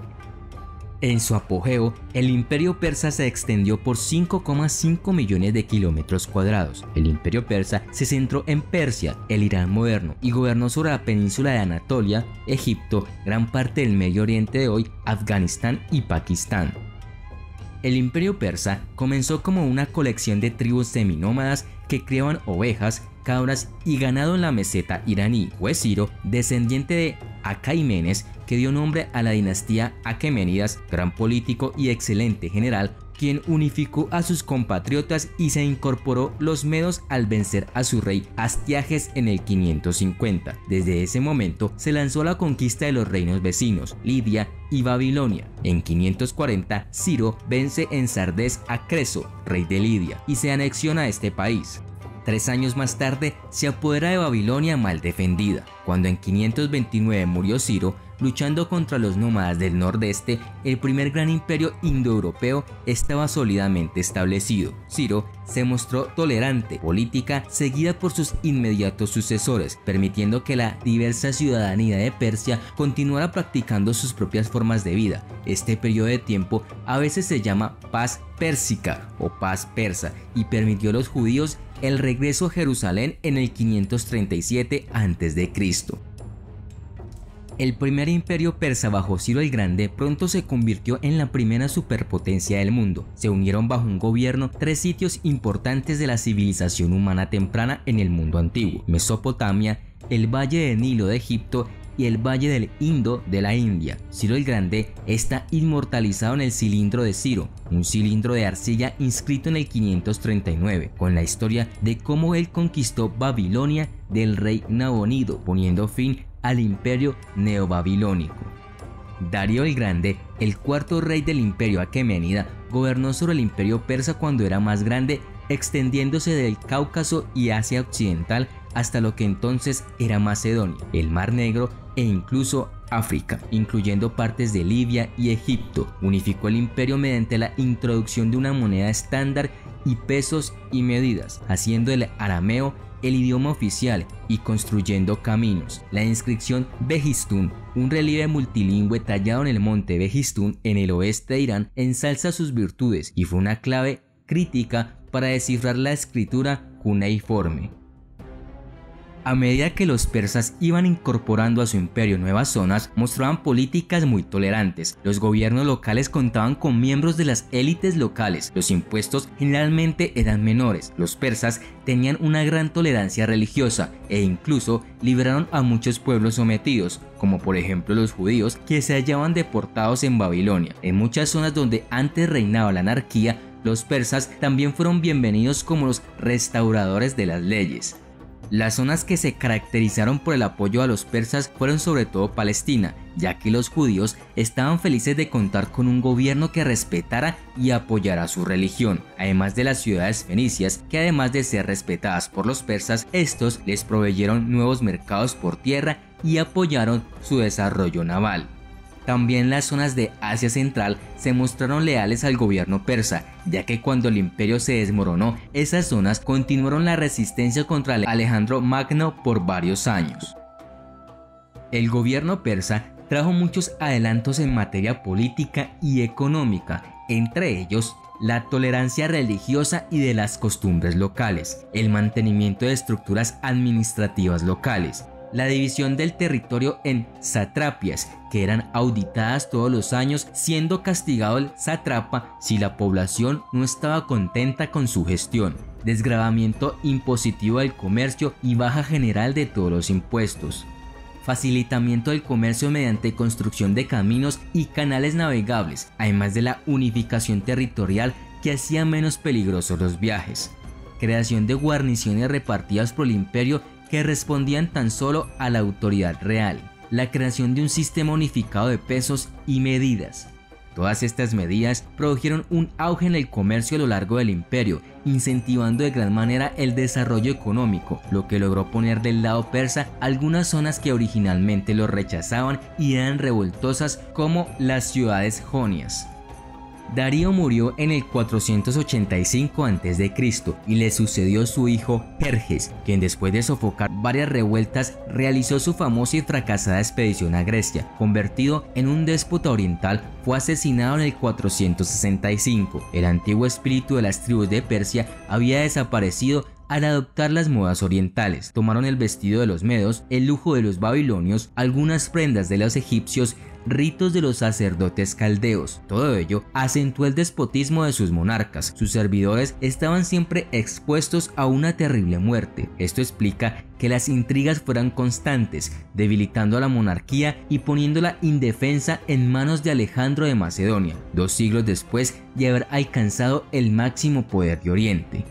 En su apogeo, el imperio persa se extendió por 5,5 millones de kilómetros cuadrados. El imperio persa se centró en Persia, el Irán moderno, y gobernó sobre la península de Anatolia, Egipto, gran parte del Medio Oriente de hoy, Afganistán y Pakistán. El imperio persa comenzó como una colección de tribus seminómadas que criaban ovejas, cabras y ganado en la meseta iraní. Fue Ciro, descendiente de Acaímenes, que dio nombre a la dinastía Aqueménidas, gran político y excelente general, quien unificó a sus compatriotas y se incorporó los medos al vencer a su rey Astiages en el 550. Desde ese momento se lanzó a la conquista de los reinos vecinos, Lidia y Babilonia. En 540, Ciro vence en Sardes a Creso, rey de Lidia, y se anexiona a este país. 3 años más tarde se apodera de Babilonia mal defendida. Cuando en 529 murió Ciro, luchando contra los nómadas del nordeste, el primer gran imperio indoeuropeo estaba sólidamente establecido. Ciro se mostró tolerante, política seguida por sus inmediatos sucesores, permitiendo que la diversa ciudadanía de Persia continuara practicando sus propias formas de vida. Este periodo de tiempo a veces se llama paz pérsica o paz persa y permitió a los judíos el regreso a Jerusalén en el 537 a.C. El primer imperio persa bajo Ciro el Grande pronto se convirtió en la primera superpotencia del mundo. Se unieron bajo un gobierno 3 sitios importantes de la civilización humana temprana en el mundo antiguo: Mesopotamia, el Valle del Nilo de Egipto y el Valle del Indo de la India. Ciro el Grande está inmortalizado en el cilindro de Ciro, un cilindro de arcilla inscrito en el 539, con la historia de cómo él conquistó Babilonia del rey Nabonido, poniendo fin al imperio neobabilónico. Darío el Grande, el cuarto rey del imperio aqueménida, gobernó sobre el imperio persa cuando era más grande, extendiéndose del Cáucaso y Asia Occidental hasta lo que entonces era Macedonia, el Mar Negro e incluso África, incluyendo partes de Libia y Egipto. Unificó el imperio mediante la introducción de una moneda estándar y pesos y medidas, haciendo el arameo el idioma oficial y construyendo caminos. La inscripción Behistún, un relieve multilingüe tallado en el monte Behistún en el oeste de Irán, ensalza sus virtudes y fue una clave crítica para descifrar la escritura cuneiforme. A medida que los persas iban incorporando a su imperio nuevas zonas, mostraban políticas muy tolerantes. Los gobiernos locales contaban con miembros de las élites locales. Los impuestos generalmente eran menores. Los persas tenían una gran tolerancia religiosa e incluso liberaron a muchos pueblos sometidos, como por ejemplo los judíos, que se hallaban deportados en Babilonia. En muchas zonas donde antes reinaba la anarquía, los persas también fueron bienvenidos como los restauradores de las leyes. Las zonas que se caracterizaron por el apoyo a los persas fueron sobre todo Palestina, ya que los judíos estaban felices de contar con un gobierno que respetara y apoyara su religión, además de las ciudades fenicias, que además de ser respetadas por los persas, estos les proveyeron nuevos mercados por tierra y apoyaron su desarrollo naval. También las zonas de Asia Central se mostraron leales al gobierno persa, ya que cuando el imperio se desmoronó, esas zonas continuaron la resistencia contra Alejandro Magno por varios años. El gobierno persa trajo muchos adelantos en materia política y económica, entre ellos la tolerancia religiosa y de las costumbres locales, el mantenimiento de estructuras administrativas locales, la división del territorio en satrapias, que eran auditadas todos los años, siendo castigado el sátrapa si la población no estaba contenta con su gestión, desgravamiento impositivo del comercio y baja general de todos los impuestos, facilitamiento del comercio mediante construcción de caminos y canales navegables, además de la unificación territorial que hacía menos peligrosos los viajes, creación de guarniciones repartidas por el imperio que respondían tan solo a la autoridad real, la creación de un sistema unificado de pesos y medidas. Todas estas medidas produjeron un auge en el comercio a lo largo del imperio, incentivando de gran manera el desarrollo económico, lo que logró poner del lado persa algunas zonas que originalmente lo rechazaban y eran revoltosas, como las ciudades jonias. Darío murió en el 485 a.C. y le sucedió su hijo Jerjes, quien después de sofocar varias revueltas realizó su famosa y fracasada expedición a Grecia. Convertido en un déspota oriental, fue asesinado en el 465. El antiguo espíritu de las tribus de Persia había desaparecido al adoptar las modas orientales. Tomaron el vestido de los medos, el lujo de los babilonios, algunas prendas de los egipcios, ritos de los sacerdotes caldeos. Todo ello acentuó el despotismo de sus monarcas. Sus servidores estaban siempre expuestos a una terrible muerte. Esto explica que las intrigas fueran constantes, debilitando a la monarquía y poniéndola indefensa en manos de Alejandro de Macedonia, 2 siglos después de haber alcanzado el máximo poder de Oriente.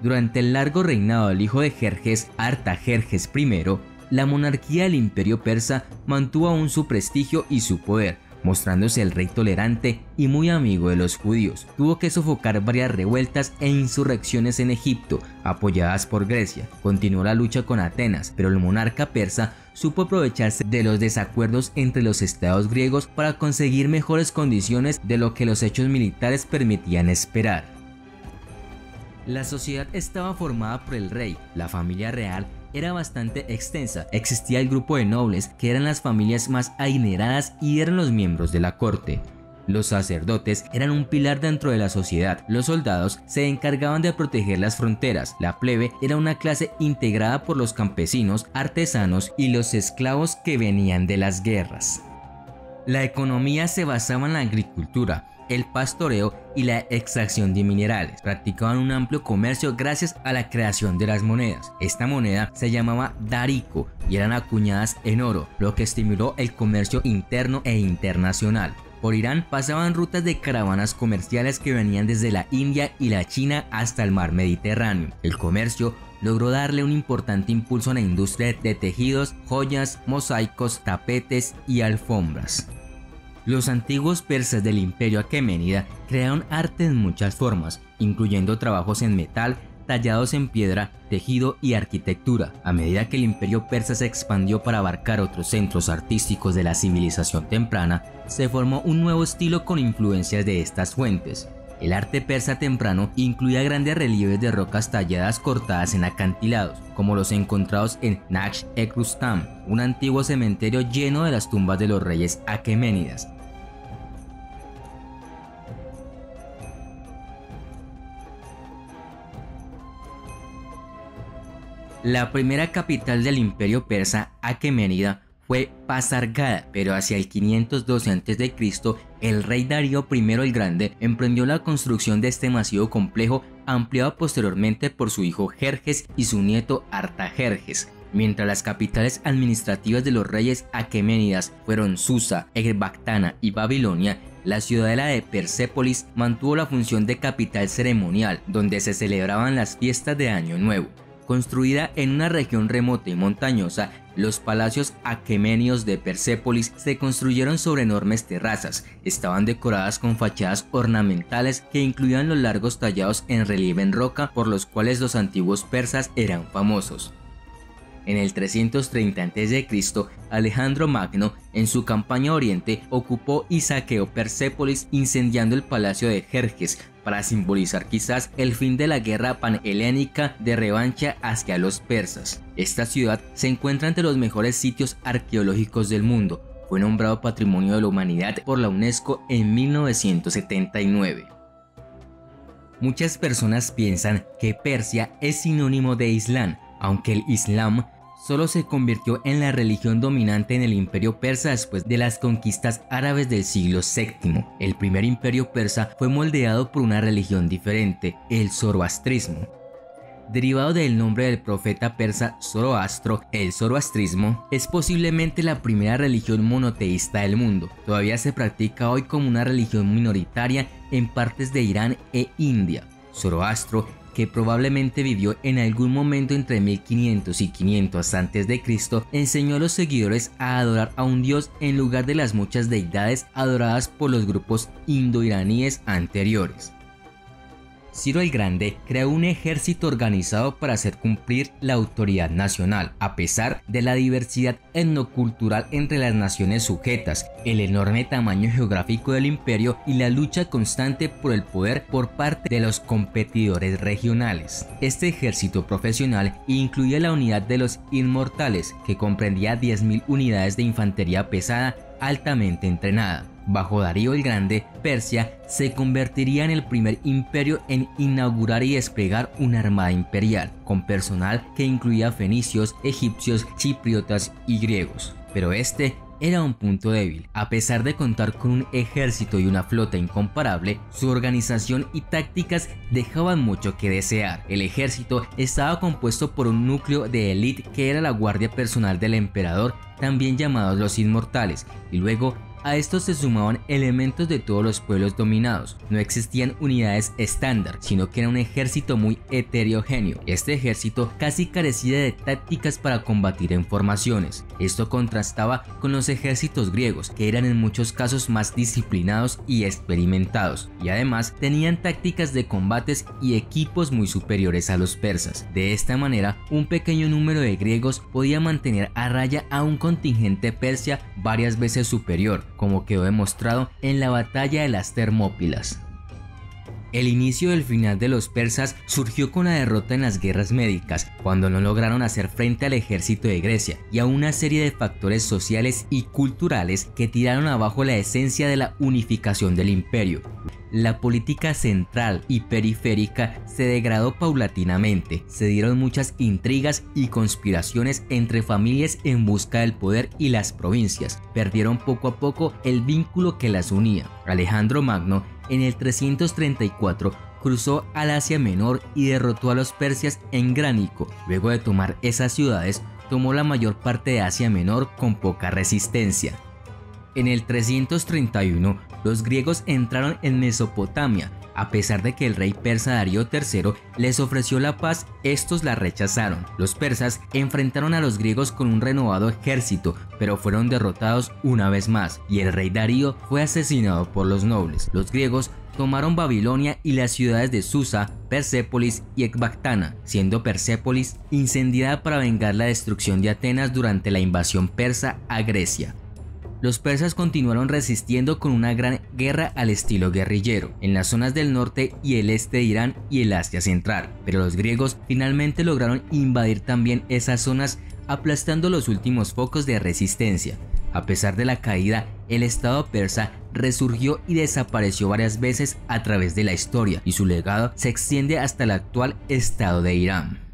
Durante el largo reinado del hijo de Jerjes, Artajerjes I, la monarquía del imperio persa mantuvo aún su prestigio y su poder, mostrándose el rey tolerante y muy amigo de los judíos. Tuvo que sofocar varias revueltas e insurrecciones en Egipto, apoyadas por Grecia. Continuó la lucha con Atenas, pero el monarca persa supo aprovecharse de los desacuerdos entre los estados griegos para conseguir mejores condiciones de lo que los hechos militares permitían esperar. La sociedad estaba formada por el rey, la familia real era bastante extensa, existía el grupo de nobles, que eran las familias más adineradas y eran los miembros de la corte. Los sacerdotes eran un pilar dentro de la sociedad, los soldados se encargaban de proteger las fronteras, la plebe era una clase integrada por los campesinos, artesanos y los esclavos que venían de las guerras. La economía se basaba en la agricultura, el pastoreo y la extracción de minerales. Practicaban un amplio comercio gracias a la creación de las monedas. Esta moneda se llamaba darico y eran acuñadas en oro, lo que estimuló el comercio interno e internacional. Por Irán pasaban rutas de caravanas comerciales que venían desde la India y la China hasta el mar Mediterráneo. El comercio logró darle un importante impulso a la industria de tejidos, joyas, mosaicos, tapetes y alfombras. Los antiguos persas del imperio aqueménida crearon arte en muchas formas, incluyendo trabajos en metal, tallados en piedra, tejido y arquitectura. A medida que el imperio persa se expandió para abarcar otros centros artísticos de la civilización temprana, se formó un nuevo estilo con influencias de estas fuentes. El arte persa temprano incluía grandes relieves de rocas talladas cortadas en acantilados, como los encontrados en Naksh-e-Rustam, un antiguo cementerio lleno de las tumbas de los reyes aqueménidas. La primera capital del imperio persa aqueménida fue Pasargada, pero hacia el 512 a.C. el rey Darío I el Grande emprendió la construcción de este masivo complejo, ampliado posteriormente por su hijo Jerjes y su nieto Artajerjes. Mientras las capitales administrativas de los reyes aqueménidas fueron Susa, Ecbatana y Babilonia, la ciudadela de Persépolis mantuvo la función de capital ceremonial, donde se celebraban las fiestas de Año Nuevo. Construida en una región remota y montañosa, los palacios aquemenios de Persépolis se construyeron sobre enormes terrazas. Estaban decoradas con fachadas ornamentales que incluían los largos tallados en relieve en roca por los cuales los antiguos persas eran famosos. En el 330 a.C., Alejandro Magno, en su campaña a Oriente, ocupó y saqueó Persépolis, incendiando el palacio de Jerjes, para simbolizar quizás el fin de la guerra panhelénica de revancha hacia los persas. Esta ciudad se encuentra entre los mejores sitios arqueológicos del mundo. Fue nombrado Patrimonio de la Humanidad por la UNESCO en 1979. Muchas personas piensan que Persia es sinónimo de Islam, aunque el Islam solo se convirtió en la religión dominante en el imperio persa después de las conquistas árabes del siglo VII. El primer imperio persa fue moldeado por una religión diferente, el zoroastrismo. Derivado del nombre del profeta persa Zoroastro, el zoroastrismo es posiblemente la primera religión monoteísta del mundo. Todavía se practica hoy como una religión minoritaria en partes de Irán e India. Zoroastro, que probablemente vivió en algún momento entre 1500 y 500 a.C., enseñó a los seguidores a adorar a un dios en lugar de las muchas deidades adoradas por los grupos indo-iraníes anteriores. Ciro el Grande creó un ejército organizado para hacer cumplir la autoridad nacional, a pesar de la diversidad etnocultural entre las naciones sujetas, el enorme tamaño geográfico del imperio y la lucha constante por el poder por parte de los competidores regionales. Este ejército profesional incluía la unidad de los Inmortales, que comprendía 10.000 unidades de infantería pesada altamente entrenada. Bajo Darío el Grande, Persia se convertiría en el primer imperio en inaugurar y desplegar una armada imperial, con personal que incluía fenicios, egipcios, chipriotas y griegos. Pero este era un punto débil. A pesar de contar con un ejército y una flota incomparable, su organización y tácticas dejaban mucho que desear. El ejército estaba compuesto por un núcleo de élite que era la guardia personal del emperador, también llamados los Inmortales, y luego a estos se sumaban elementos de todos los pueblos dominados. No existían unidades estándar, sino que era un ejército muy heterogéneo. Este ejército casi carecía de tácticas para combatir en formaciones. Esto contrastaba con los ejércitos griegos, que eran en muchos casos más disciplinados y experimentados, y además tenían tácticas de combates y equipos muy superiores a los persas. De esta manera, un pequeño número de griegos podía mantener a raya a un contingente persa varias veces superior, como quedó demostrado en la batalla de las Termópilas. El inicio del final de los persas surgió con la derrota en las guerras médicas, cuando no lograron hacer frente al ejército de Grecia y a una serie de factores sociales y culturales que tiraron abajo la esencia de la unificación del imperio. La política central y periférica se degradó paulatinamente, se dieron muchas intrigas y conspiraciones entre familias en busca del poder y las provincias perdieron poco a poco el vínculo que las unía. Alejandro Magno en el 334 cruzó al Asia Menor y derrotó a los persas en Gránico. Luego de tomar esas ciudades, tomó la mayor parte de Asia Menor con poca resistencia. En el 331, los griegos entraron en Mesopotamia. A pesar de que el rey persa Darío III les ofreció la paz, estos la rechazaron. Los persas enfrentaron a los griegos con un renovado ejército, pero fueron derrotados una vez más, y el rey Darío fue asesinado por los nobles. Los griegos tomaron Babilonia y las ciudades de Susa, Persépolis y Ecbatana, siendo Persépolis incendiada para vengar la destrucción de Atenas durante la invasión persa a Grecia. Los persas continuaron resistiendo con una gran guerra al estilo guerrillero en las zonas del norte y el este de Irán y el Asia central, pero los griegos finalmente lograron invadir también esas zonas, aplastando los últimos focos de resistencia. A pesar de la caída, el estado persa resurgió y desapareció varias veces a través de la historia, y su legado se extiende hasta el actual estado de Irán.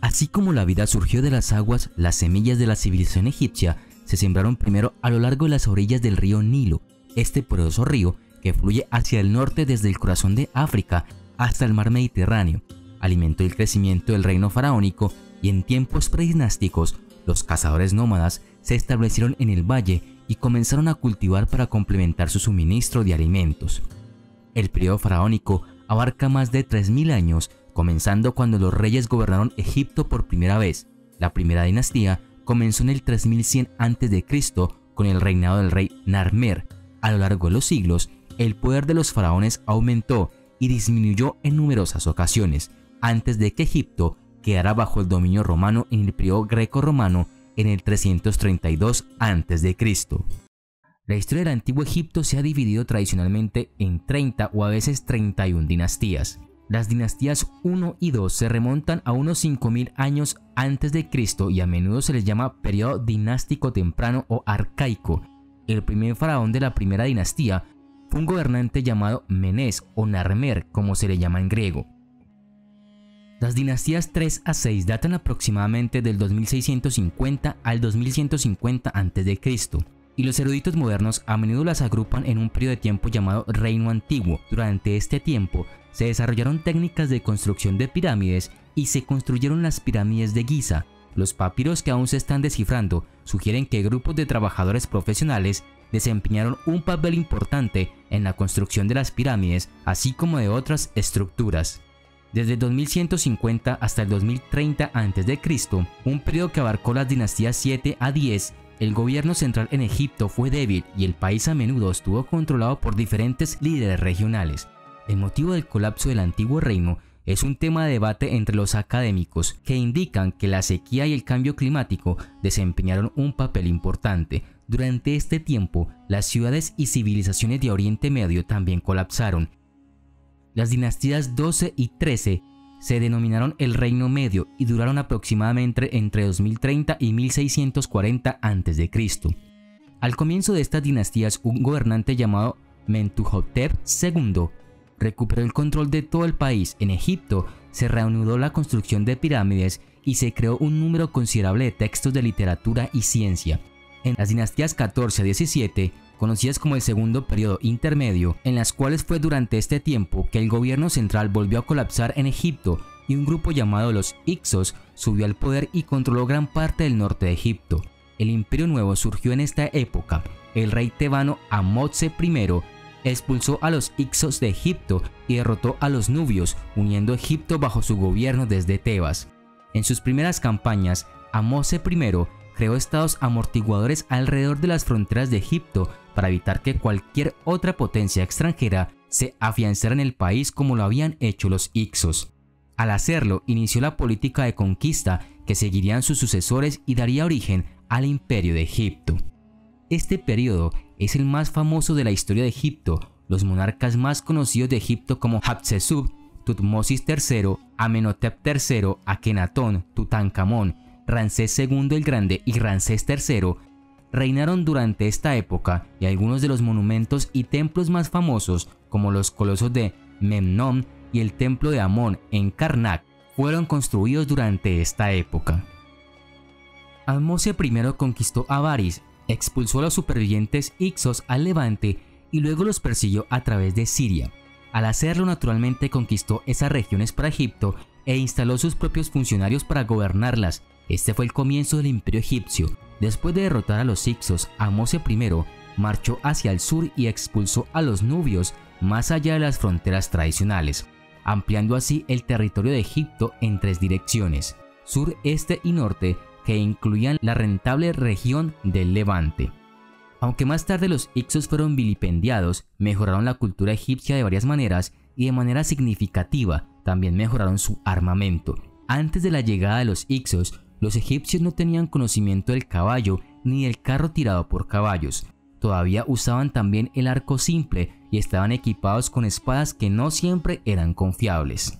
Así como la vida surgió de las aguas, las semillas de la civilización egipcia se sembraron primero a lo largo de las orillas del río Nilo. Este poderoso río, que fluye hacia el norte desde el corazón de África hasta el mar Mediterráneo, alimentó el crecimiento del reino faraónico, y en tiempos predinásticos los cazadores nómadas se establecieron en el valle y comenzaron a cultivar para complementar su suministro de alimentos. El periodo faraónico abarca más de 3000 años, comenzando cuando los reyes gobernaron Egipto por primera vez. La primera dinastía comenzó en el 3100 a.C. con el reinado del rey Narmer. A lo largo de los siglos, el poder de los faraones aumentó y disminuyó en numerosas ocasiones, antes de que Egipto quedara bajo el dominio romano en el periodo greco-romano en el 332 a.C. La historia del antiguo Egipto se ha dividido tradicionalmente en 30 o a veces 31 dinastías. Las dinastías 1 y 2 se remontan a unos 5000 años antes de Cristo y a menudo se les llama periodo dinástico temprano o arcaico. El primer faraón de la primera dinastía fue un gobernante llamado Menés o Narmer, como se le llama en griego. Las dinastías 3 a 6 datan aproximadamente del 2650 al 2150 a.C., y los eruditos modernos a menudo las agrupan en un periodo de tiempo llamado Reino Antiguo. Durante este tiempo se desarrollaron técnicas de construcción de pirámides y se construyeron las pirámides de Giza. Los papiros que aún se están descifrando sugieren que grupos de trabajadores profesionales desempeñaron un papel importante en la construcción de las pirámides, así como de otras estructuras. Desde el 2150 hasta el 2030 a.C., un periodo que abarcó las dinastías 7 a 10, el gobierno central en Egipto fue débil y el país a menudo estuvo controlado por diferentes líderes regionales. El motivo del colapso del antiguo reino es un tema de debate entre los académicos, que indican que la sequía y el cambio climático desempeñaron un papel importante. Durante este tiempo, las ciudades y civilizaciones de Oriente Medio también colapsaron. Las dinastías 12 y 13 se denominaron el Reino Medio y duraron aproximadamente entre 2030 y 1640 a.C. Al comienzo de estas dinastías, un gobernante llamado Mentuhotep II recuperó el control de todo el país. En Egipto se reanudó la construcción de pirámides y se creó un número considerable de textos de literatura y ciencia. En las dinastías 14 a 17, conocidas como el segundo periodo intermedio, en las cuales fue durante este tiempo que el gobierno central volvió a colapsar en Egipto y un grupo llamado los Hicsos subió al poder y controló gran parte del norte de Egipto. El imperio nuevo surgió en esta época. El rey tebano Ahmose I expulsó a los Hicsos de Egipto y derrotó a los nubios, uniendo Egipto bajo su gobierno desde Tebas. En sus primeras campañas, Ahmose I creó estados amortiguadores alrededor de las fronteras de Egipto para evitar que cualquier otra potencia extranjera se afianzara en el país como lo habían hecho los Hicsos. Al hacerlo, inició la política de conquista que seguirían sus sucesores y daría origen al Imperio de Egipto. Este periodo es el más famoso de la historia de Egipto. Los monarcas más conocidos de Egipto como Hatshepsut, Tutmosis III, Amenhotep III, Akenatón, Tutankamón, Ramsés II el Grande y Ramsés III reinaron durante esta época, y algunos de los monumentos y templos más famosos, como los colosos de Memnón y el templo de Amón en Karnak, fueron construidos durante esta época. Ahmose I conquistó Avaris, expulsó a los supervivientes Hicsos al levante y luego los persiguió a través de Siria. Al hacerlo, naturalmente conquistó esas regiones para Egipto e instaló sus propios funcionarios para gobernarlas. Este fue el comienzo del Imperio egipcio. Después de derrotar a los Hicsos, Ahmose I marchó hacia el sur y expulsó a los nubios más allá de las fronteras tradicionales, ampliando así el territorio de Egipto en 3 direcciones: sur, este y norte, que incluían la rentable región del Levante. Aunque más tarde los Hicsos fueron vilipendiados, mejoraron la cultura egipcia de varias maneras y de manera significativa también mejoraron su armamento. Antes de la llegada de los Hicsos, los egipcios no tenían conocimiento del caballo ni del carro tirado por caballos. Todavía usaban también el arco simple y estaban equipados con espadas que no siempre eran confiables.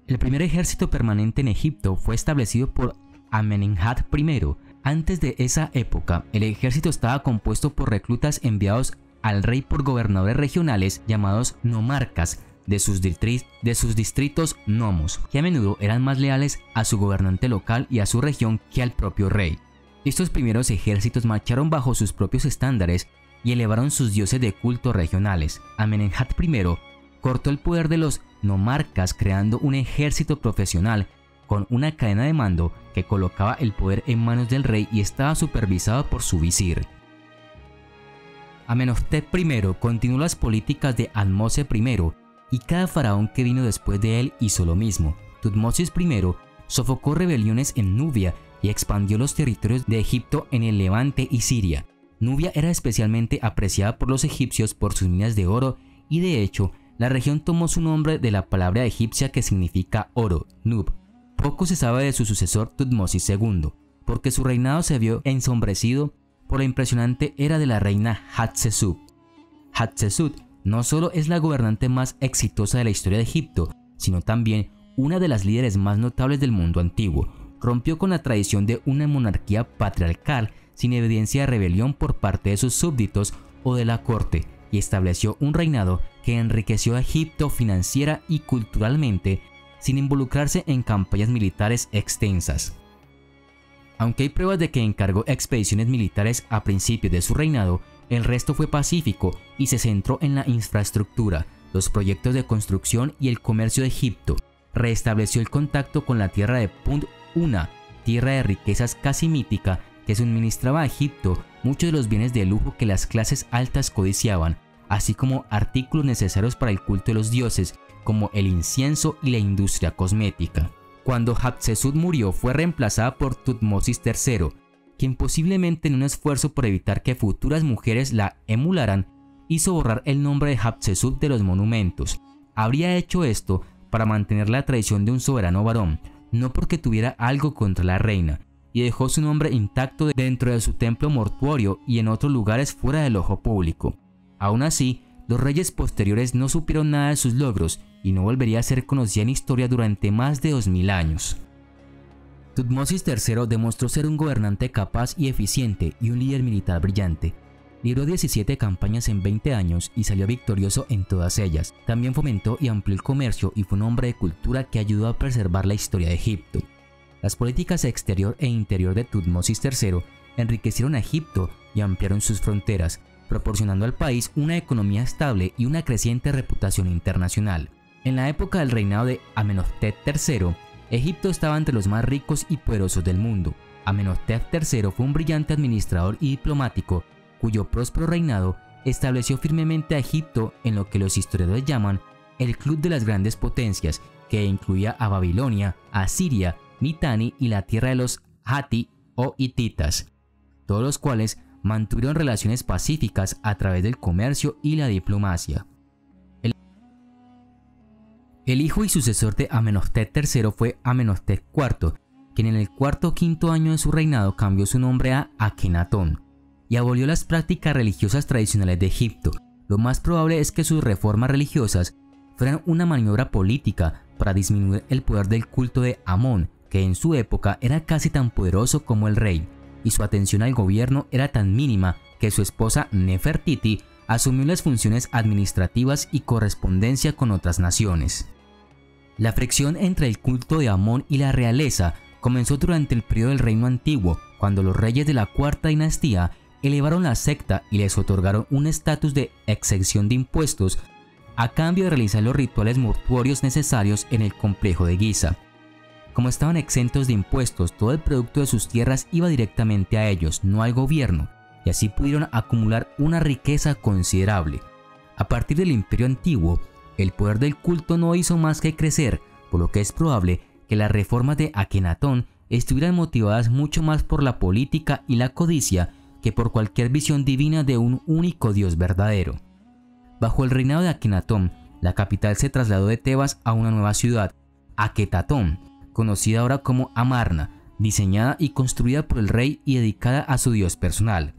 El primer ejército permanente en Egipto fue establecido por Amenemhat I. Antes de esa época, el ejército estaba compuesto por reclutas enviados al rey por gobernadores regionales llamados nomarcas de sus distritos nomos, que a menudo eran más leales a su gobernante local y a su región que al propio rey. Estos primeros ejércitos marcharon bajo sus propios estándares y elevaron sus dioses de culto regionales. Amenemhat I cortó el poder de los nomarcas creando un ejército profesional con una cadena de mando que colocaba el poder en manos del rey y estaba supervisado por su visir. Amenhotep I continuó las políticas de Ahmose I y cada faraón que vino después de él hizo lo mismo. Tutmosis I sofocó rebeliones en Nubia y expandió los territorios de Egipto en el Levante y Siria. Nubia era especialmente apreciada por los egipcios por sus minas de oro y de hecho la región tomó su nombre de la palabra egipcia que significa oro, Nub. Poco se sabe de su sucesor Tutmosis II, porque su reinado se vio ensombrecido por la impresionante era de la reina Hatshepsut. Hatshepsut no solo es la gobernante más exitosa de la historia de Egipto, sino también una de las líderes más notables del mundo antiguo. Rompió con la tradición de una monarquía patriarcal sin evidencia de rebelión por parte de sus súbditos o de la corte. y estableció un reinado que enriqueció a Egipto financiera y culturalmente sin involucrarse en campañas militares extensas. Aunque hay pruebas de que encargó expediciones militares a principios de su reinado, el resto fue pacífico y se centró en la infraestructura, los proyectos de construcción y el comercio de Egipto. Restableció el contacto con la tierra de Punt, una tierra de riquezas casi mítica que suministraba a Egipto muchos de los bienes de lujo que las clases altas codiciaban, así como artículos necesarios para el culto de los dioses, como el incienso y la industria cosmética. Cuando Hatshepsut murió, fue reemplazada por Tutmosis III, quien posiblemente en un esfuerzo por evitar que futuras mujeres la emularan, hizo borrar el nombre de Hatshepsut de los monumentos. Habría hecho esto para mantener la tradición de un soberano varón, no porque tuviera algo contra la reina, y dejó su nombre intacto dentro de su templo mortuorio y en otros lugares fuera del ojo público. Aún así, los reyes posteriores no supieron nada de sus logros y no volvería a ser conocida en historia durante más de 2000 años. Tutmosis III demostró ser un gobernante capaz y eficiente y un líder militar brillante. Lideró 17 campañas en 20 años y salió victorioso en todas ellas. También fomentó y amplió el comercio y fue un hombre de cultura que ayudó a preservar la historia de Egipto. Las políticas exterior e interior de Tutmosis III enriquecieron a Egipto y ampliaron sus fronteras, proporcionando al país una economía estable y una creciente reputación internacional. En la época del reinado de Amenhotep III, Egipto estaba entre los más ricos y poderosos del mundo. Amenhotep III fue un brillante administrador y diplomático, cuyo próspero reinado estableció firmemente a Egipto en lo que los historiadores llaman el Club de las Grandes Potencias, que incluía a Babilonia, Asiria, Mitanni y la tierra de los Hatti o Hititas, todos los cuales mantuvieron relaciones pacíficas a través del comercio y la diplomacia. El hijo y sucesor de Amenhotep III fue Amenhotep IV, quien en el cuarto o quinto año de su reinado cambió su nombre a Akenatón y abolió las prácticas religiosas tradicionales de Egipto. Lo más probable es que sus reformas religiosas fueran una maniobra política para disminuir el poder del culto de Amón, que en su época era casi tan poderoso como el rey, y su atención al gobierno era tan mínima que su esposa Nefertiti asumió las funciones administrativas y correspondencia con otras naciones. La fricción entre el culto de Amón y la realeza comenzó durante el periodo del Reino Antiguo, cuando los reyes de la cuarta dinastía elevaron la secta y les otorgaron un estatus de exención de impuestos a cambio de realizar los rituales mortuorios necesarios en el complejo de Giza. Como estaban exentos de impuestos, todo el producto de sus tierras iba directamente a ellos, no al gobierno, y así pudieron acumular una riqueza considerable. A partir del Imperio Antiguo, el poder del culto no hizo más que crecer, por lo que es probable que las reformas de Akenatón estuvieran motivadas mucho más por la política y la codicia que por cualquier visión divina de un único Dios verdadero. Bajo el reinado de Akenatón, la capital se trasladó de Tebas a una nueva ciudad, Aketatón, conocida ahora como Amarna, diseñada y construida por el rey y dedicada a su dios personal.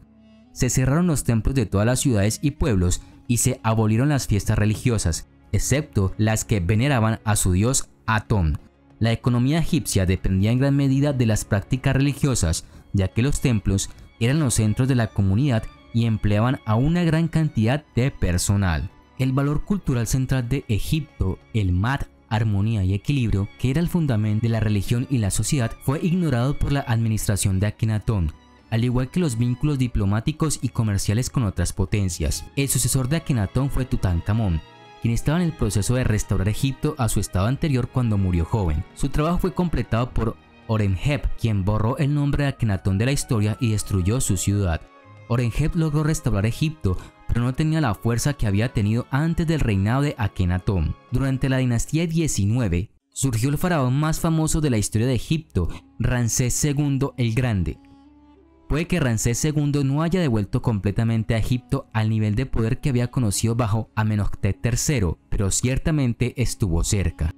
Se cerraron los templos de todas las ciudades y pueblos y se abolieron las fiestas religiosas, excepto las que veneraban a su dios Atón. La economía egipcia dependía en gran medida de las prácticas religiosas, ya que los templos eran los centros de la comunidad y empleaban a una gran cantidad de personal. El valor cultural central de Egipto, el Mad, armonía y equilibrio, que era el fundamento de la religión y la sociedad, fue ignorado por la administración de Akenatón, al igual que los vínculos diplomáticos y comerciales con otras potencias. El sucesor de Akenatón fue Tutankamón, quien estaba en el proceso de restaurar Egipto a su estado anterior cuando murió joven. Su trabajo fue completado por Horemheb, quien borró el nombre de Akenatón de la historia y destruyó su ciudad. Horemheb logró restaurar Egipto, pero no tenía la fuerza que había tenido antes del reinado de Akenatón. Durante la dinastía 19, surgió el faraón más famoso de la historia de Egipto, Ramsés II el Grande. Puede que Ramsés II no haya devuelto completamente a Egipto al nivel de poder que había conocido bajo Amenhotep III, pero ciertamente estuvo cerca.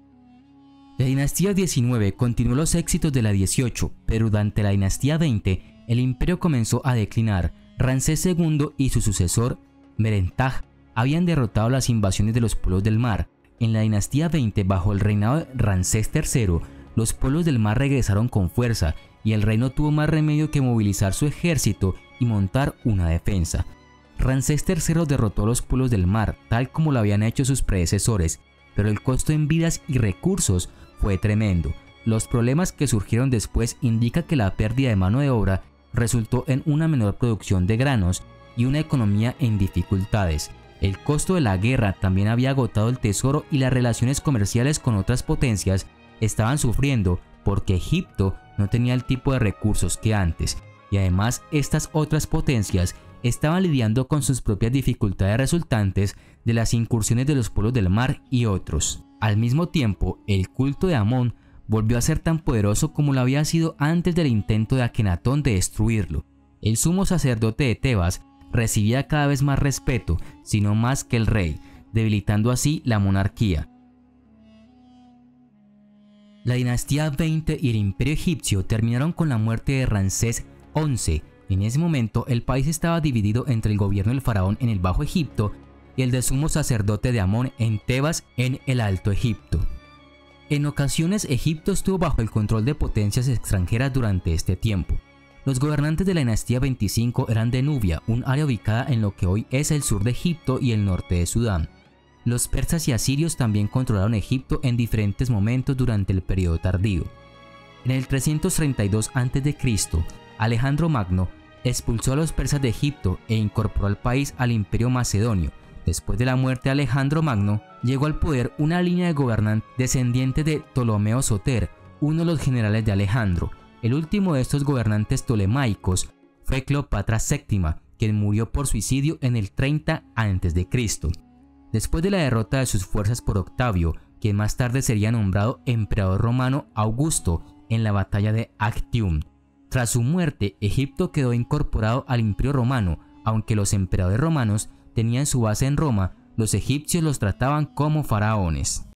La dinastía 19 continuó los éxitos de la 18, pero durante la dinastía 20 el imperio comenzó a declinar. Ramsés II y su sucesor, Merentaj, habían derrotado las invasiones de los pueblos del mar. En la dinastía 20, bajo el reinado de Ramsés III, los pueblos del mar regresaron con fuerza y el reino tuvo más remedio que movilizar su ejército y montar una defensa. Ramsés III derrotó a los pueblos del mar, tal como lo habían hecho sus predecesores, pero el costo en vidas y recursos fue tremendo. Los problemas que surgieron después indican que la pérdida de mano de obra resultó en una menor producción de granos y una economía en dificultades. El costo de la guerra también había agotado el tesoro y las relaciones comerciales con otras potencias estaban sufriendo porque Egipto no tenía el tipo de recursos que antes, y además estas otras potencias estaban lidiando con sus propias dificultades resultantes de las incursiones de los pueblos del mar y otros. Al mismo tiempo, el culto de Amón volvió a ser tan poderoso como lo había sido antes del intento de Akenatón de destruirlo. El sumo sacerdote de Tebas recibía cada vez más respeto, sino más que el rey, debilitando así la monarquía. La dinastía 20 y el imperio egipcio terminaron con la muerte de Ramsés XI. En ese momento el país estaba dividido entre el gobierno del faraón en el Bajo Egipto y el del sumo sacerdote de Amón en Tebas en el Alto Egipto. En ocasiones Egipto estuvo bajo el control de potencias extranjeras durante este tiempo. Los gobernantes de la dinastía 25 eran de Nubia, un área ubicada en lo que hoy es el sur de Egipto y el norte de Sudán. Los persas y asirios también controlaron Egipto en diferentes momentos durante el periodo tardío. En el 332 a.C., Alejandro Magno expulsó a los persas de Egipto e incorporó al país al imperio macedonio. Después de la muerte de Alejandro Magno, llegó al poder una línea de gobernantes descendiente de Ptolomeo Soter, uno de los generales de Alejandro. El último de estos gobernantes ptolemaicos fue Cleopatra VII, quien murió por suicidio en el 30 a.C. Después de la derrota de sus fuerzas por Octavio, quien más tarde sería nombrado emperador romano Augusto en la batalla de Actium. Tras su muerte, Egipto quedó incorporado al Imperio Romano. Aunque los emperadores romanos tenían su base en Roma, los egipcios los trataban como faraones.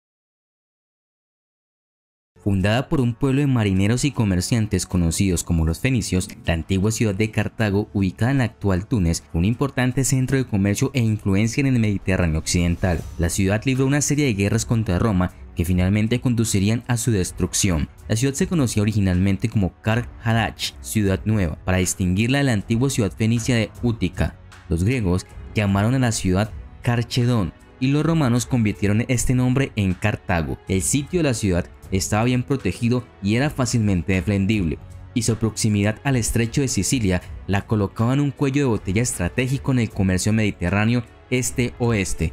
Fundada por un pueblo de marineros y comerciantes conocidos como los fenicios, la antigua ciudad de Cartago, ubicada en la actual Túnez, fue un importante centro de comercio e influencia en el Mediterráneo occidental. La ciudad libró una serie de guerras contra Roma que finalmente conducirían a su destrucción. La ciudad se conocía originalmente como Kar-Hadach, Ciudad Nueva, para distinguirla de la antigua ciudad fenicia de Útica. Los griegos llamaron a la ciudad Carchedón y los romanos convirtieron este nombre en Cartago. El sitio de la ciudad estaba bien protegido y era fácilmente defendible, y su proximidad al estrecho de Sicilia la colocaba en un cuello de botella estratégico en el comercio mediterráneo este-oeste.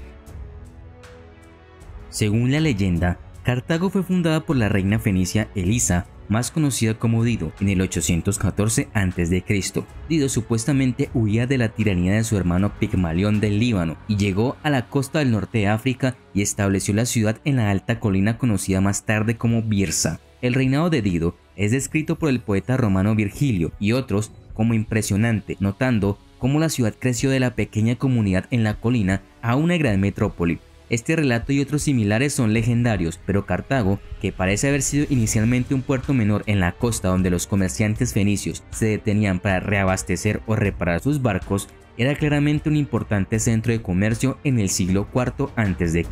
Según la leyenda, Cartago fue fundada por la reina fenicia Elisa, más conocida como Dido, en el 814 a.C. Dido supuestamente huía de la tiranía de su hermano Pigmalión del Líbano y llegó a la costa del norte de África y estableció la ciudad en la alta colina conocida más tarde como Birsa. El reinado de Dido es descrito por el poeta romano Virgilio y otros como impresionante, notando cómo la ciudad creció de la pequeña comunidad en la colina a una gran metrópoli. Este relato y otros similares son legendarios, pero Cartago, que parece haber sido inicialmente un puerto menor en la costa donde los comerciantes fenicios se detenían para reabastecer o reparar sus barcos, era claramente un importante centro de comercio en el siglo IV a.C.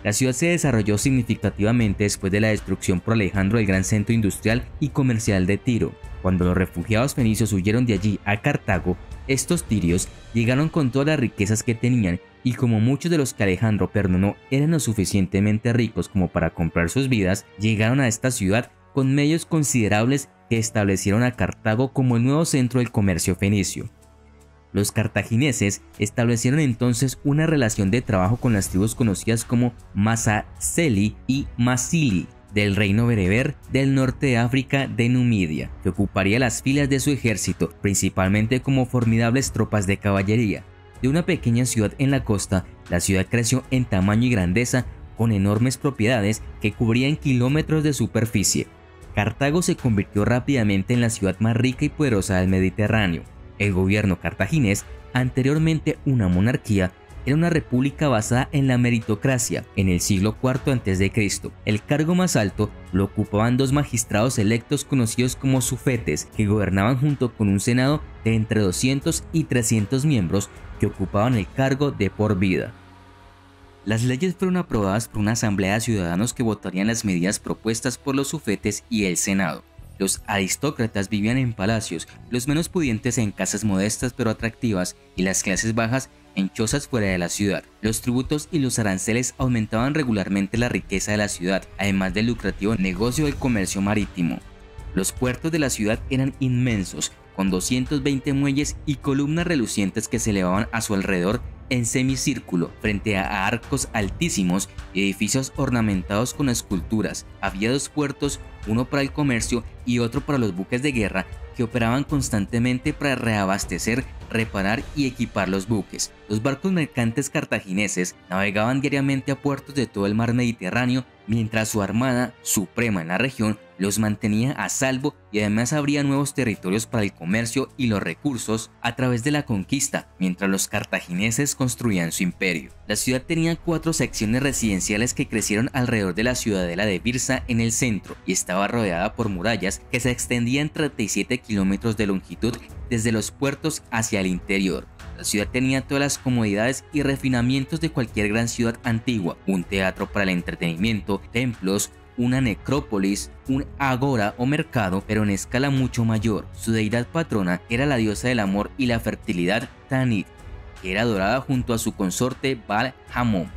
La ciudad se desarrolló significativamente después de la destrucción por Alejandro del gran centro industrial y comercial de Tiro. Cuando los refugiados fenicios huyeron de allí a Cartago, estos tirios llegaron con todas las riquezas que tenían, y como muchos de los que Alejandro perdonó eran lo suficientemente ricos como para comprar sus vidas, llegaron a esta ciudad con medios considerables que establecieron a Cartago como el nuevo centro del comercio fenicio. Los cartagineses establecieron entonces una relación de trabajo con las tribus conocidas como Masaceli y Masili del reino bereber del norte de África de Numidia, que ocuparía las filas de su ejército, principalmente como formidables tropas de caballería. De una pequeña ciudad en la costa, la ciudad creció en tamaño y grandeza con enormes propiedades que cubrían kilómetros de superficie. Cartago se convirtió rápidamente en la ciudad más rica y poderosa del Mediterráneo. El gobierno cartaginés, anteriormente una monarquía, era una república basada en la meritocracia. En el siglo IV a.C., el cargo más alto lo ocupaban dos magistrados electos conocidos como sufetes, que gobernaban junto con un senado de entre 200 y 300 miembros que ocupaban el cargo de por vida. Las leyes fueron aprobadas por una asamblea de ciudadanos que votarían las medidas propuestas por los sufetes y el senado. Los aristócratas vivían en palacios, los menos pudientes en casas modestas pero atractivas y las clases bajas en chozas fuera de la ciudad. Los tributos y los aranceles aumentaban regularmente la riqueza de la ciudad, además del lucrativo negocio del comercio marítimo. Los puertos de la ciudad eran inmensos, con 220 muelles y columnas relucientes que se elevaban a su alrededor en semicírculo, frente a arcos altísimos y edificios ornamentados con esculturas. Había dos puertos, uno para el comercio y otro para los buques de guerra, que operaban constantemente para reabastecer, reparar y equipar los buques. Los barcos mercantes cartagineses navegaban diariamente a puertos de todo el mar Mediterráneo, mientras su armada, suprema en la región, los mantenía a salvo y además abría nuevos territorios para el comercio y los recursos a través de la conquista, mientras los cartagineses construían su imperio. La ciudad tenía 4 secciones residenciales que crecieron alrededor de la ciudadela de Birsa en el centro y estaba rodeada por murallas que se extendían 37 kilómetros de longitud desde los puertos hacia el interior. La ciudad tenía todas las comodidades y refinamientos de cualquier gran ciudad antigua: un teatro para el entretenimiento, templos, una necrópolis, un agora o mercado, pero en escala mucho mayor. Su deidad patrona era la diosa del amor y la fertilidad Tanit, que era adorada junto a su consorte Baal-Hamon.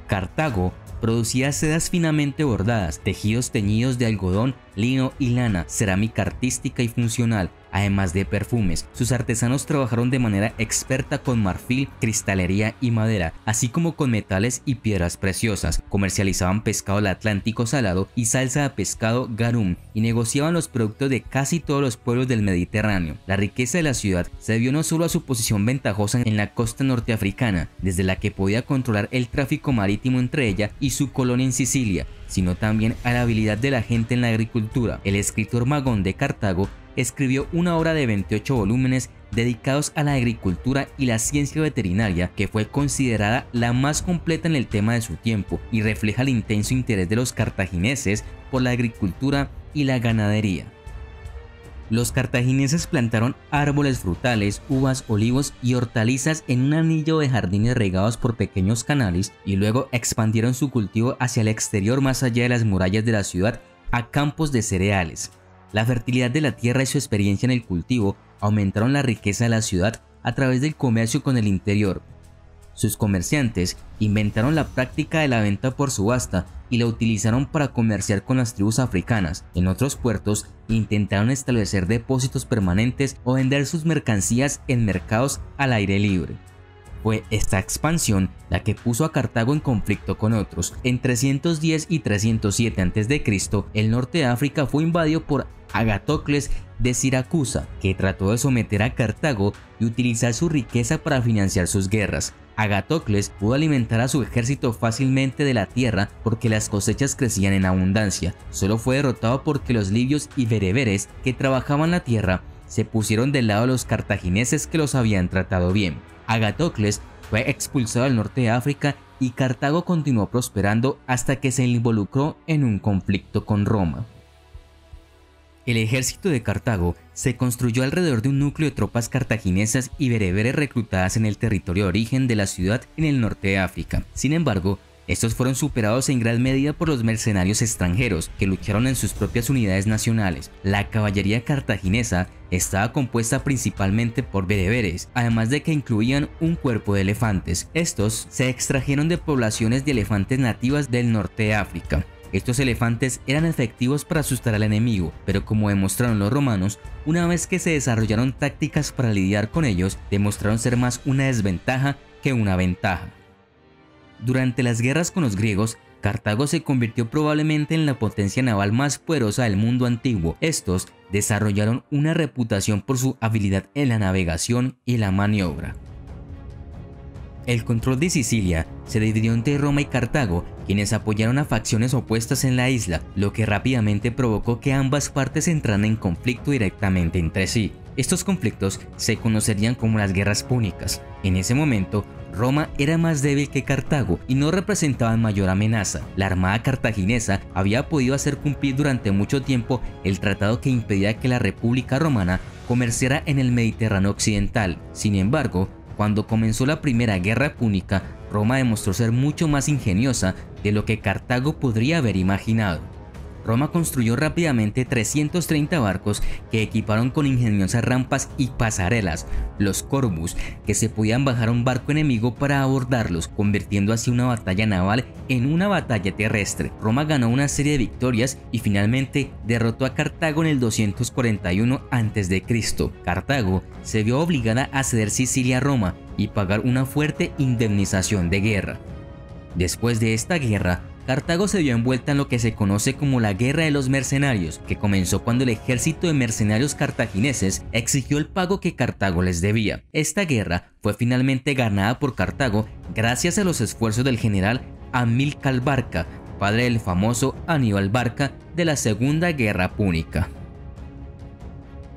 Cartago producía sedas finamente bordadas, tejidos teñidos de algodón, lino y lana, cerámica artística y funcional, además de perfumes. Sus artesanos trabajaron de manera experta con marfil, cristalería y madera, así como con metales y piedras preciosas. Comercializaban pescado del Atlántico salado y salsa de pescado garum y negociaban los productos de casi todos los pueblos del Mediterráneo. La riqueza de la ciudad se debió no solo a su posición ventajosa en la costa norteafricana, desde la que podía controlar el tráfico marítimo entre ella y su colonia en Sicilia, sino también a la habilidad de la gente en la agricultura. El escritor Magón de Cartago escribió una obra de 28 volúmenes dedicados a la agricultura y la ciencia veterinaria, que fue considerada la más completa en el tema de su tiempo y refleja el intenso interés de los cartagineses por la agricultura y la ganadería. Los cartagineses plantaron árboles frutales, uvas, olivos y hortalizas en un anillo de jardines regados por pequeños canales y luego expandieron su cultivo hacia el exterior, más allá de las murallas de la ciudad, a campos de cereales. La fertilidad de la tierra y su experiencia en el cultivo aumentaron la riqueza de la ciudad a través del comercio con el interior. Sus comerciantes inventaron la práctica de la venta por subasta y la utilizaron para comerciar con las tribus africanas. En otros puertos intentaron establecer depósitos permanentes o vender sus mercancías en mercados al aire libre. Fue esta expansión la que puso a Cartago en conflicto con otros. En 310 y 307 a.C., el norte de África fue invadido por Agatocles de Siracusa, que trató de someter a Cartago y utilizar su riqueza para financiar sus guerras. Agatocles pudo alimentar a su ejército fácilmente de la tierra porque las cosechas crecían en abundancia. Solo fue derrotado porque los libios y bereberes que trabajaban la tierra se pusieron del lado de los cartagineses, que los habían tratado bien. Agatocles fue expulsado del norte de África y Cartago continuó prosperando hasta que se involucró en un conflicto con Roma. El ejército de Cartago se construyó alrededor de un núcleo de tropas cartaginesas y bereberes reclutadas en el territorio de origen de la ciudad en el norte de África. Sin embargo, estos fueron superados en gran medida por los mercenarios extranjeros, que lucharon en sus propias unidades nacionales. La caballería cartaginesa estaba compuesta principalmente por bereberes, además de que incluían un cuerpo de elefantes. Estos se extrajeron de poblaciones de elefantes nativas del norte de África. Estos elefantes eran efectivos para asustar al enemigo, pero como demostraron los romanos, una vez que se desarrollaron tácticas para lidiar con ellos, demostraron ser más una desventaja que una ventaja. Durante las guerras con los griegos, Cartago se convirtió probablemente en la potencia naval más poderosa del mundo antiguo. Estos desarrollaron una reputación por su habilidad en la navegación y la maniobra. El control de Sicilia se dividió entre Roma y Cartago, quienes apoyaron a facciones opuestas en la isla, lo que rápidamente provocó que ambas partes entraran en conflicto directamente entre sí. Estos conflictos se conocerían como las guerras púnicas. En ese momento, Roma era más débil que Cartago y no representaban mayor amenaza. La armada cartaginesa había podido hacer cumplir durante mucho tiempo el tratado que impedía que la República Romana comerciara en el Mediterráneo occidental. Sin embargo, cuando comenzó la primera guerra púnica, Roma demostró ser mucho más ingeniosa de lo que Cartago podría haber imaginado. Roma construyó rápidamente 330 barcos que equiparon con ingeniosas rampas y pasarelas, los Corbus, que se podían bajar a un barco enemigo para abordarlos, convirtiendo así una batalla naval en una batalla terrestre. Roma ganó una serie de victorias y finalmente derrotó a Cartago en el 241 a.C. Cartago se vio obligada a ceder Sicilia a Roma y pagar una fuerte indemnización de guerra. Después de esta guerra, Cartago se vio envuelta en lo que se conoce como la Guerra de los Mercenarios, que comenzó cuando el ejército de mercenarios cartagineses exigió el pago que Cartago les debía. Esta guerra fue finalmente ganada por Cartago gracias a los esfuerzos del general Amílcar Barca, padre del famoso Aníbal Barca de la Segunda Guerra Púnica.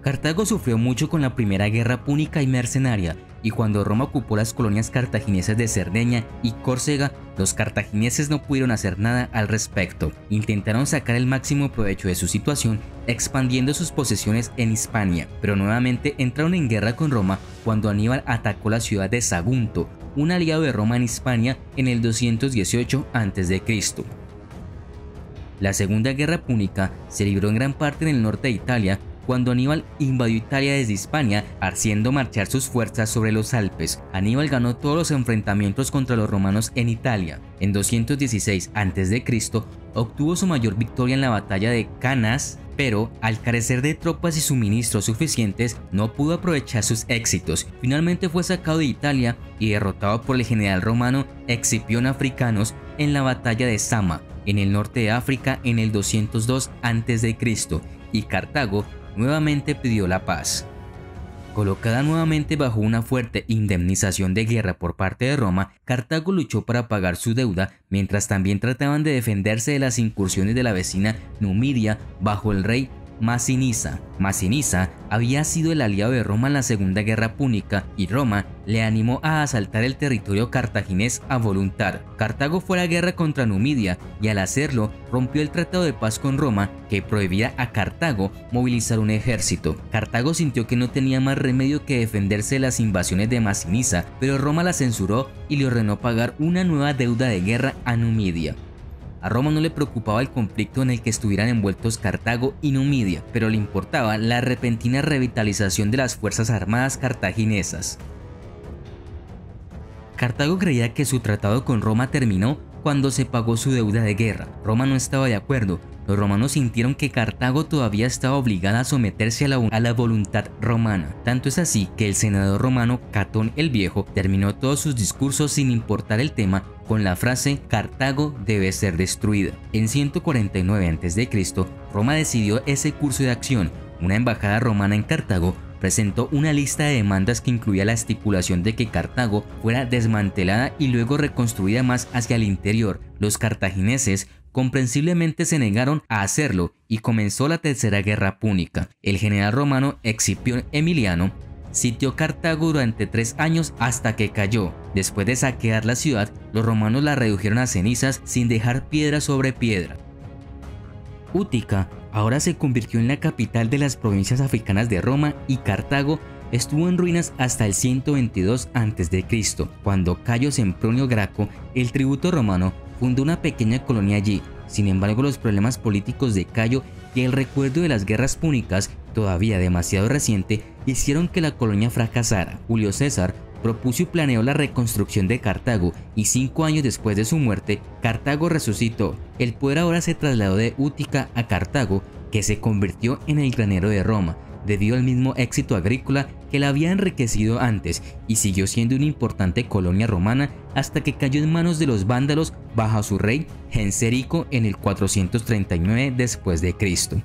Cartago sufrió mucho con la Primera Guerra Púnica y Mercenaria, y cuando Roma ocupó las colonias cartaginesas de Cerdeña y Córcega, los cartagineses no pudieron hacer nada al respecto. Intentaron sacar el máximo provecho de su situación, expandiendo sus posesiones en Hispania, pero nuevamente entraron en guerra con Roma cuando Aníbal atacó la ciudad de Sagunto, un aliado de Roma en Hispania, en el 218 a.C. La Segunda Guerra Púnica se libró en gran parte en el norte de Italia, cuando Aníbal invadió Italia desde Hispania, haciendo marchar sus fuerzas sobre los Alpes. Aníbal ganó todos los enfrentamientos contra los romanos en Italia. En 216 a.C. obtuvo su mayor victoria en la batalla de Cannas, pero al carecer de tropas y suministros suficientes no pudo aprovechar sus éxitos. Finalmente fue sacado de Italia y derrotado por el general romano Escipión Africanus en la batalla de Zama, en el norte de África, en el 202 a.C. y Cartago nuevamente pidió la paz. Colocada nuevamente bajo una fuerte indemnización de guerra por parte de Roma, Cartago luchó para pagar su deuda, mientras también trataban de defenderse de las incursiones de la vecina Numidia bajo el rey Masinisa. Masinisa había sido el aliado de Roma en la Segunda Guerra Púnica y Roma le animó a asaltar el territorio cartaginés a voluntad. Cartago fue a la guerra contra Numidia y al hacerlo rompió el tratado de paz con Roma que prohibía a Cartago movilizar un ejército. Cartago sintió que no tenía más remedio que defenderse de las invasiones de Masinisa, pero Roma la censuró y le ordenó pagar una nueva deuda de guerra a Numidia. A Roma no le preocupaba el conflicto en el que estuvieran envueltos Cartago y Numidia, pero le importaba la repentina revitalización de las fuerzas armadas cartaginesas. Cartago creía que su tratado con Roma terminó cuando se pagó su deuda de guerra. Roma no estaba de acuerdo. Los romanos sintieron que Cartago todavía estaba obligada a someterse a la voluntad romana. Tanto es así que el senador romano Catón el Viejo terminó todos sus discursos sin importar el tema con la frase «Cartago debe ser destruida». En 149 a.C., Roma decidió ese curso de acción. Una embajada romana en Cartago presentó una lista de demandas que incluía la estipulación de que Cartago fuera desmantelada y luego reconstruida más hacia el interior. Los cartagineses comprensiblemente se negaron a hacerlo y comenzó la Tercera Guerra Púnica. El general romano Escipión Emiliano sitió Cartago durante 3 años hasta que cayó. Después de saquear la ciudad, los romanos la redujeron a cenizas sin dejar piedra sobre piedra. Útica ahora se convirtió en la capital de las provincias africanas de Roma y Cartago estuvo en ruinas hasta el 122 a.C., cuando Cayo Sempronio Graco, el tributo romano, fundó una pequeña colonia allí. Sin embargo, los problemas políticos de Cayo y el recuerdo de las guerras púnicas, todavía demasiado reciente, hicieron que la colonia fracasara. Julio César propuso y planeó la reconstrucción de Cartago y 5 años después de su muerte, Cartago resucitó. El poder ahora se trasladó de Útica a Cartago, que se convirtió en el granero de Roma, debido al mismo éxito agrícola que la había enriquecido antes, y siguió siendo una importante colonia romana hasta que cayó en manos de los vándalos bajo su rey Gensérico en el 439 después de Cristo.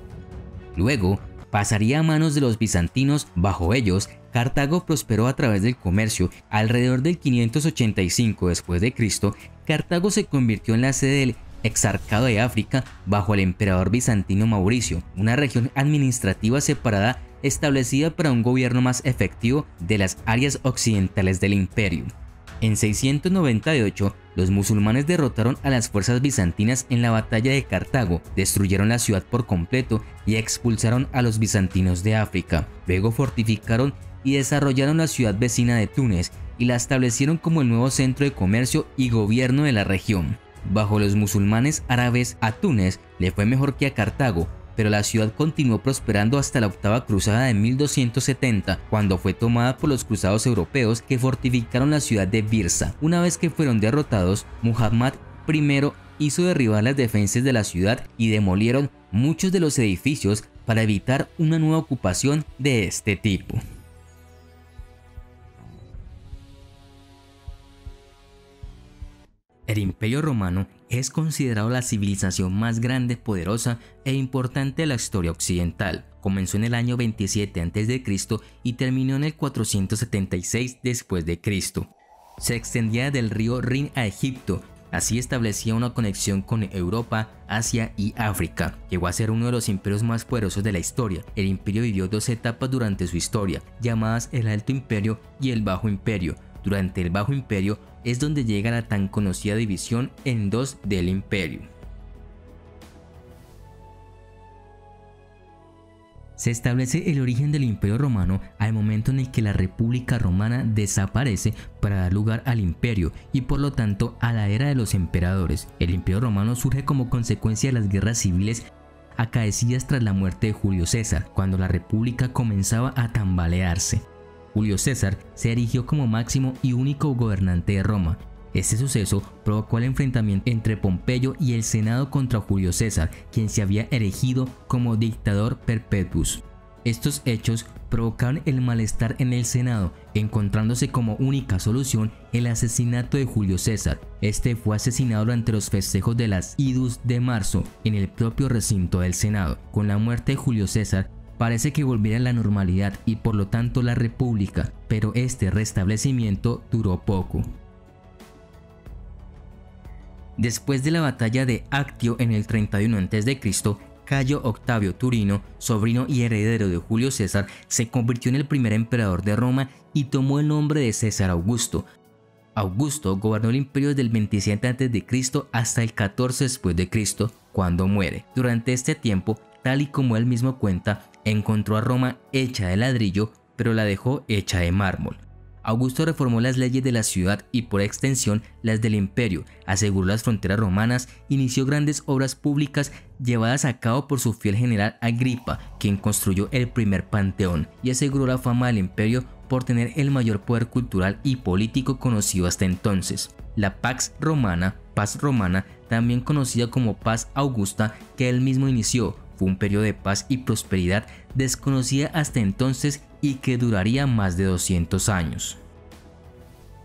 Luego pasaría a manos de los bizantinos. Bajo ellos, Cartago prosperó a través del comercio. Alrededor del 585 después de Cristo, Cartago se convirtió en la sede del Exarcado de África bajo el emperador bizantino Mauricio, una región administrativa separada establecida para un gobierno más efectivo de las áreas occidentales del imperio. En 698, los musulmanes derrotaron a las fuerzas bizantinas en la batalla de Cartago, destruyeron la ciudad por completo y expulsaron a los bizantinos de África. Luego fortificaron y desarrollaron la ciudad vecina de Túnez y la establecieron como el nuevo centro de comercio y gobierno de la región. Bajo los musulmanes árabes, a Túnez le fue mejor que a Cartago, pero la ciudad continuó prosperando hasta la octava cruzada de 1270, cuando fue tomada por los cruzados europeos que fortificaron la ciudad de Birsa. Una vez que fueron derrotados, Muhammad I hizo derribar las defensas de la ciudad y demolieron muchos de los edificios para evitar una nueva ocupación de este tipo. El Imperio Romano es considerado la civilización más grande, poderosa e importante de la historia occidental. Comenzó en el año 27 a.C. y terminó en el 476 después de Cristo. Se extendía del río Rin a Egipto, así establecía una conexión con Europa, Asia y África. Llegó a ser uno de los imperios más poderosos de la historia. El imperio vivió dos etapas durante su historia, llamadas el Alto Imperio y el Bajo Imperio. Durante el Bajo Imperio es donde llega la tan conocida división en dos del imperio. Se establece el origen del Imperio Romano al momento en el que la República Romana desaparece para dar lugar al Imperio y por lo tanto a la era de los emperadores. El Imperio Romano surge como consecuencia de las guerras civiles acaecidas tras la muerte de Julio César, cuando la República comenzaba a tambalearse. Julio César se erigió como máximo y único gobernante de Roma. Este suceso provocó el enfrentamiento entre Pompeyo y el Senado contra Julio César, quien se había erigido como dictador perpetuus. Estos hechos provocaron el malestar en el Senado, encontrándose como única solución el asesinato de Julio César. Este fue asesinado durante los festejos de las Idus de marzo en el propio recinto del Senado. Con la muerte de Julio César, parece que volviera a la normalidad y por lo tanto la república, pero este restablecimiento duró poco. Después de la batalla de Actio en el 31 a.C., Cayo Octavio Turino, sobrino y heredero de Julio César, se convirtió en el primer emperador de Roma y tomó el nombre de César Augusto. Augusto gobernó el imperio desde el 27 a.C. hasta el 14 después de Cristo, cuando muere. Durante este tiempo, tal y como él mismo cuenta, encontró a Roma hecha de ladrillo, pero la dejó hecha de mármol. Augusto reformó las leyes de la ciudad y por extensión las del imperio, aseguró las fronteras romanas, inició grandes obras públicas llevadas a cabo por su fiel general Agripa, quien construyó el primer panteón, y aseguró la fama del imperio por tener el mayor poder cultural y político conocido hasta entonces. La Pax Romana, paz romana, también conocida como Paz Augusta, que él mismo inició, fue un periodo de paz y prosperidad desconocida hasta entonces y que duraría más de 200 años.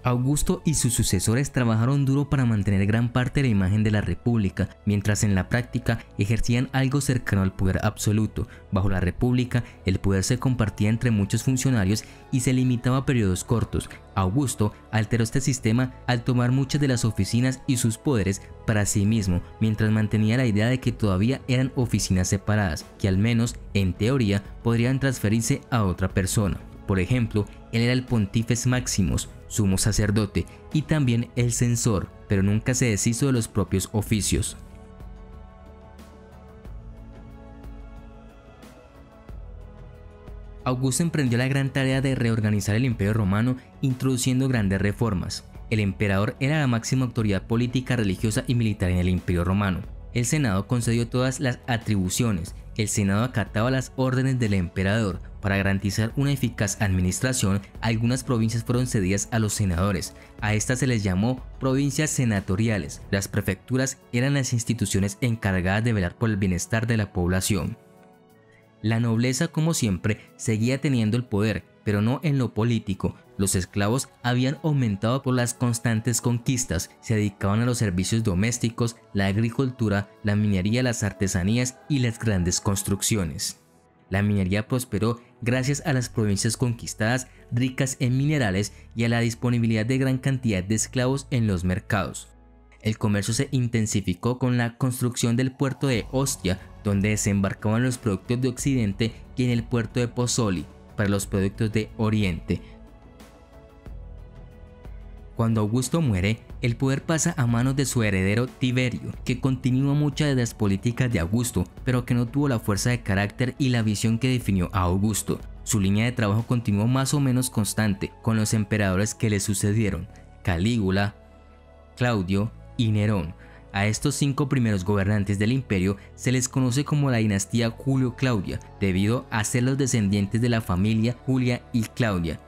Augusto y sus sucesores trabajaron duro para mantener gran parte de la imagen de la república, mientras en la práctica ejercían algo cercano al poder absoluto. Bajo la república, el poder se compartía entre muchos funcionarios y se limitaba a periodos cortos. Augusto alteró este sistema al tomar muchas de las oficinas y sus poderes para sí mismo, mientras mantenía la idea de que todavía eran oficinas separadas, que al menos en teoría podrían transferirse a otra persona. Por ejemplo, él era el Pontífex Maximus, sumo sacerdote, y también el censor, pero nunca se deshizo de los propios oficios. Augusto emprendió la gran tarea de reorganizar el Imperio Romano, introduciendo grandes reformas. El emperador era la máxima autoridad política, religiosa y militar en el Imperio Romano. El Senado concedió todas las atribuciones. El Senado acataba las órdenes del emperador. Para garantizar una eficaz administración, algunas provincias fueron cedidas a los senadores. A estas se les llamó provincias senatoriales. Las prefecturas eran las instituciones encargadas de velar por el bienestar de la población. La nobleza, como siempre, seguía teniendo el poder, pero no en lo político. Los esclavos habían aumentado por las constantes conquistas, se dedicaban a los servicios domésticos, la agricultura, la minería, las artesanías y las grandes construcciones. La minería prosperó gracias a las provincias conquistadas, ricas en minerales y a la disponibilidad de gran cantidad de esclavos en los mercados. El comercio se intensificó con la construcción del puerto de Ostia, donde desembarcaban los productos de Occidente, y en el puerto de Pozzuoli, para los productos de Oriente. Cuando Augusto muere, el poder pasa a manos de su heredero Tiberio, que continúa muchas de las políticas de Augusto, pero que no tuvo la fuerza de carácter y la visión que definió a Augusto. Su línea de trabajo continuó más o menos constante con los emperadores que le sucedieron, Calígula, Claudio y Nerón. A estos 5 primeros gobernantes del imperio se les conoce como la dinastía Julio-Claudia, debido a ser los descendientes de la familia Julia y Claudia.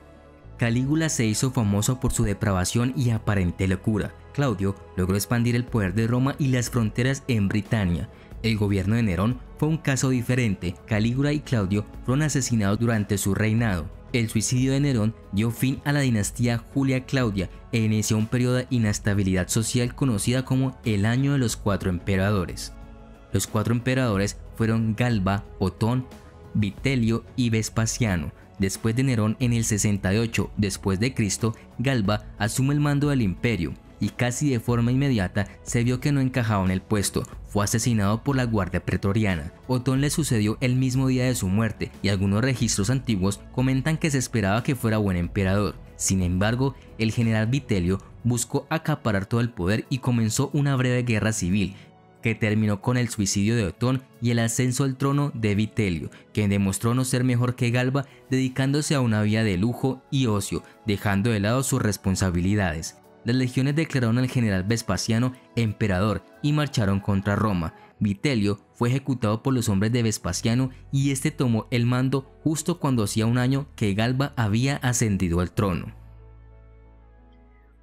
Calígula se hizo famoso por su depravación y aparente locura. Claudio logró expandir el poder de Roma y las fronteras en Britania. El gobierno de Nerón fue un caso diferente. Calígula y Claudio fueron asesinados durante su reinado. El suicidio de Nerón dio fin a la dinastía Julia-Claudia e inició un periodo de inestabilidad social conocida como el Año de los 4 Emperadores. Los 4 emperadores fueron Galba, Otón, Vitelio y Vespasiano. Después de Nerón, en el 68 después de Cristo, Galba asume el mando del imperio y casi de forma inmediata se vio que no encajaba en el puesto. Fue asesinado por la guardia pretoriana. Otón le sucedió el mismo día de su muerte y algunos registros antiguos comentan que se esperaba que fuera buen emperador. Sin embargo, el general Vitelio buscó acaparar todo el poder y comenzó una breve guerra civil que terminó con el suicidio de Otón y el ascenso al trono de Vitelio, quien demostró no ser mejor que Galba, dedicándose a una vida de lujo y ocio, dejando de lado sus responsabilidades. Las legiones declararon al general Vespasiano emperador y marcharon contra Roma. Vitelio fue ejecutado por los hombres de Vespasiano y este tomó el mando justo cuando hacía un año que Galba había ascendido al trono.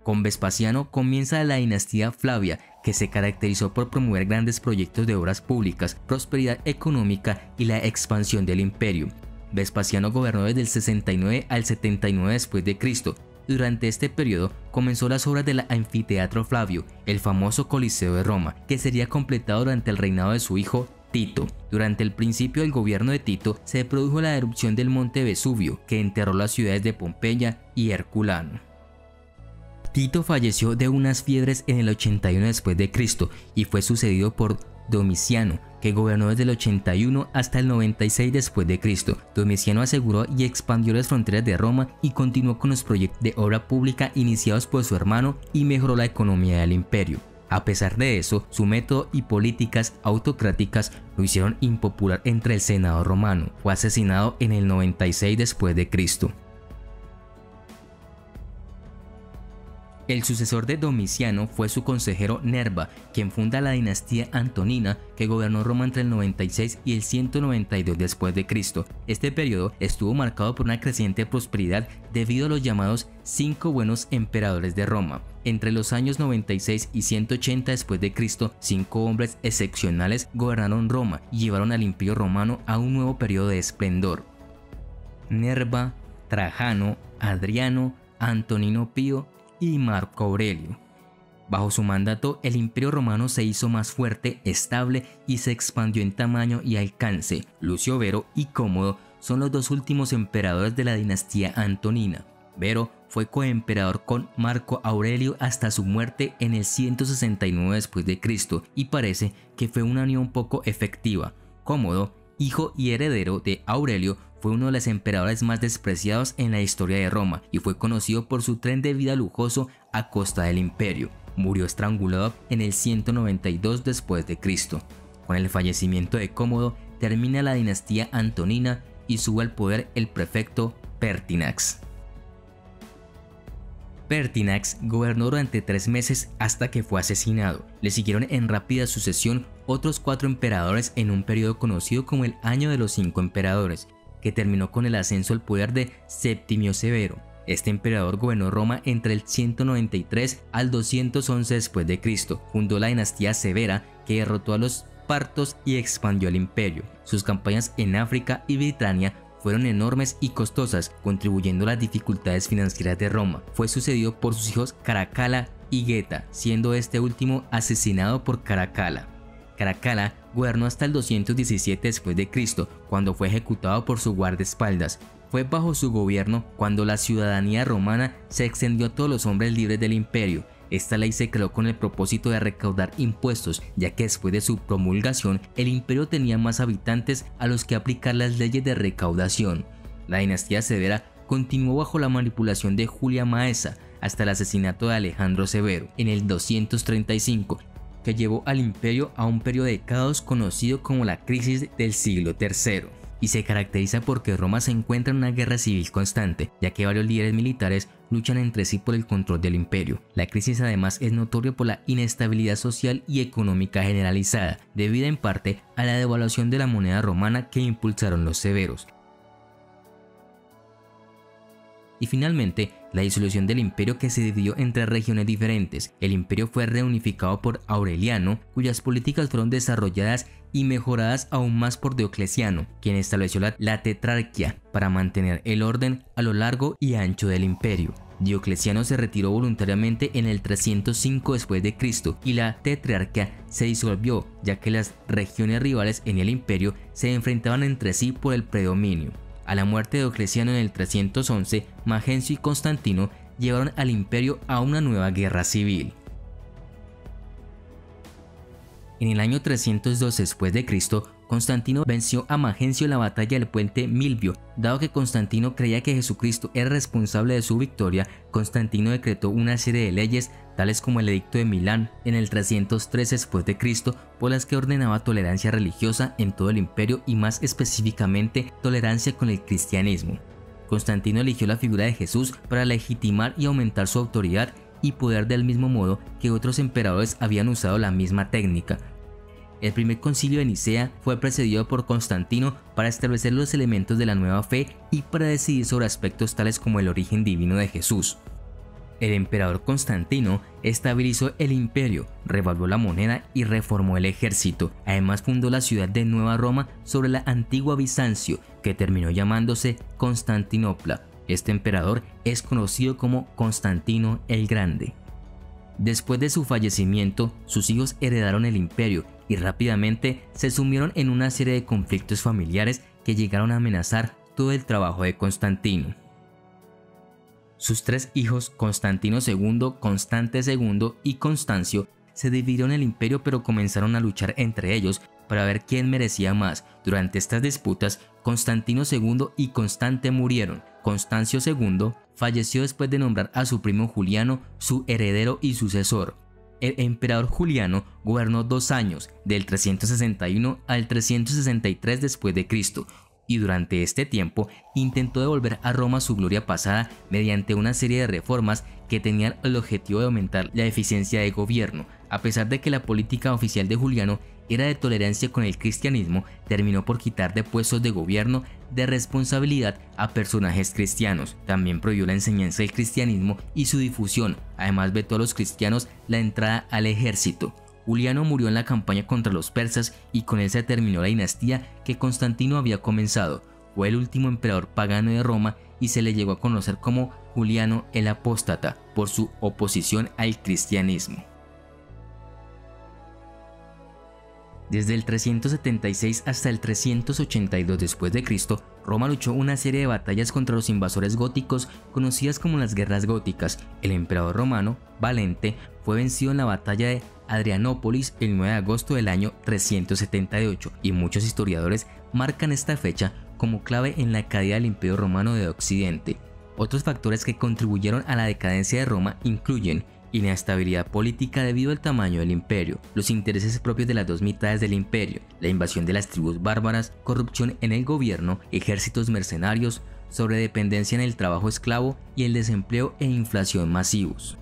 Con Vespasiano comienza la dinastía Flavia, que se caracterizó por promover grandes proyectos de obras públicas, prosperidad económica y la expansión del imperio. Vespasiano gobernó desde el 69 al 79 después de Cristo. Durante este periodo comenzó las obras del Anfiteatro Flavio, el famoso Coliseo de Roma, que sería completado durante el reinado de su hijo Tito. Durante el principio del gobierno de Tito se produjo la erupción del monte Vesubio, que enterró las ciudades de Pompeya y Herculano. Tito falleció de unas fiebres en el 81 después de Cristo y fue sucedido por Domiciano, que gobernó desde el 81 hasta el 96 después de Cristo. Domiciano aseguró y expandió las fronteras de Roma y continuó con los proyectos de obra pública iniciados por su hermano y mejoró la economía del imperio. A pesar de eso, su método y políticas autocráticas lo hicieron impopular entre el Senado romano. Fue asesinado en el 96 después de Cristo. El sucesor de Domiciano fue su consejero Nerva, quien funda la dinastía Antonina, que gobernó Roma entre el 96 y el 192 después de Cristo. Este periodo estuvo marcado por una creciente prosperidad debido a los llamados 5 buenos emperadores de Roma. Entre los años 96 y 180 después de Cristo, 5 hombres excepcionales gobernaron Roma y llevaron al imperio romano a un nuevo periodo de esplendor: Nerva, Trajano, Adriano, Antonino Pío y Marco Aurelio. Bajo su mandato, el imperio romano se hizo más fuerte, estable y se expandió en tamaño y alcance. Lucio Vero y Cómodo son los 2 últimos emperadores de la dinastía Antonina. Vero fue coemperador con Marco Aurelio hasta su muerte en el 169 después de Cristo y parece que fue una unión poco efectiva. Cómodo, hijo y heredero de Aurelio, fue uno de los emperadores más despreciados en la historia de Roma y fue conocido por su tren de vida lujoso a costa del imperio. Murió estrangulado en el 192 después de Cristo. Con el fallecimiento de Cómodo termina la dinastía Antonina y sube al poder el prefecto Pertinax. Pertinax gobernó durante 3 meses hasta que fue asesinado. Le siguieron en rápida sucesión otros 4 emperadores en un periodo conocido como el Año de los 5 Emperadores, que terminó con el ascenso al poder de Septimio Severo. Este emperador gobernó Roma entre el 193 al 211 después de Cristo. Fundó la dinastía Severa, que derrotó a los partos y expandió el imperio. Sus campañas en África y Britania fueron enormes y costosas, contribuyendo a las dificultades financieras de Roma. Fue sucedido por sus hijos Caracalla y Geta, siendo este último asesinado por Caracalla. Caracalla gobernó hasta el 217 después de Cristo, cuando fue ejecutado por su guardaespaldas. Fue bajo su gobierno cuando la ciudadanía romana se extendió a todos los hombres libres del imperio. Esta ley se creó con el propósito de recaudar impuestos, ya que después de su promulgación el imperio tenía más habitantes a los que aplicar las leyes de recaudación. La dinastía Severa continuó bajo la manipulación de Julia Maesa hasta el asesinato de Alejandro Severo en el 235, que llevó al imperio a un periodo de caos conocido como la crisis del siglo III. y se caracteriza porque Roma se encuentra en una guerra civil constante, ya que varios líderes militares luchan entre sí por el control del imperio. La crisis además es notoria por la inestabilidad social y económica generalizada, debida en parte a la devaluación de la moneda romana que impulsaron los severos. Y finalmente, la disolución del imperio, que se dividió entre regiones diferentes. El imperio fue reunificado por Aureliano, cuyas políticas fueron desarrolladas y mejoradas aún más por Diocleciano, quien estableció la tetrarquía para mantener el orden a lo largo y ancho del imperio. Diocleciano se retiró voluntariamente en el 305 después de Cristo y la tetrarquía se disolvió, ya que las regiones rivales en el imperio se enfrentaban entre sí por el predominio. A la muerte de Diocleciano en el 311, Magencio y Constantino llevaron al imperio a una nueva guerra civil. En el año 302 después de Cristo, Constantino venció a Magencio en la batalla del puente Milvio. Dado que Constantino creía que Jesucristo era responsable de su victoria, Constantino decretó una serie de leyes, tales como el Edicto de Milán en el 303 después de Cristo, por las que ordenaba tolerancia religiosa en todo el imperio y más específicamente tolerancia con el cristianismo. Constantino eligió la figura de Jesús para legitimar y aumentar su autoridad y poder, del mismo modo que otros emperadores habían usado la misma técnica. El primer concilio de Nicea fue precedido por Constantino para establecer los elementos de la nueva fe y para decidir sobre aspectos tales como el origen divino de Jesús. El emperador Constantino estabilizó el imperio, revaluó la moneda y reformó el ejército. Además fundó la ciudad de Nueva Roma sobre la antigua Bizancio, que terminó llamándose Constantinopla. Este emperador es conocido como Constantino el Grande. Después de su fallecimiento, sus hijos heredaron el imperio y rápidamente se sumieron en una serie de conflictos familiares que llegaron a amenazar todo el trabajo de Constantino. Sus tres hijos, Constantino II, Constante II y Constancio, se dividieron el imperio, pero comenzaron a luchar entre ellos para ver quién merecía más. Durante estas disputas, Constantino II y Constante murieron. Constancio II falleció después de nombrar a su primo Juliano su heredero y sucesor. El emperador Juliano gobernó 2 años, del 361 al 363 después de Cristo, y durante este tiempo intentó devolver a Roma su gloria pasada mediante una serie de reformas que tenían el objetivo de aumentar la eficiencia de gobierno. A pesar de que la política oficial de Juliano era de tolerancia con el cristianismo, terminó por quitar de puestos de gobierno de responsabilidad a personajes cristianos. También prohibió la enseñanza del cristianismo y su difusión. Además, vetó a los cristianos la entrada al ejército. Juliano murió en la campaña contra los persas y con él se terminó la dinastía que Constantino había comenzado. Fue el último emperador pagano de Roma y se le llegó a conocer como Juliano el Apóstata por su oposición al cristianismo. Desde el 376 hasta el 382 después de Cristo, Roma luchó una serie de batallas contra los invasores góticos conocidas como las guerras góticas. El emperador romano, Valente, fue vencido en la batalla de Adrianópolis el 9 de agosto del año 378 y muchos historiadores marcan esta fecha como clave en la caída del Imperio Romano de Occidente. Otros factores que contribuyeron a la decadencia de Roma incluyen inestabilidad política debido al tamaño del imperio, los intereses propios de las dos mitades del imperio, la invasión de las tribus bárbaras, corrupción en el gobierno, ejércitos mercenarios, sobredependencia en el trabajo esclavo y el desempleo e inflación masivos.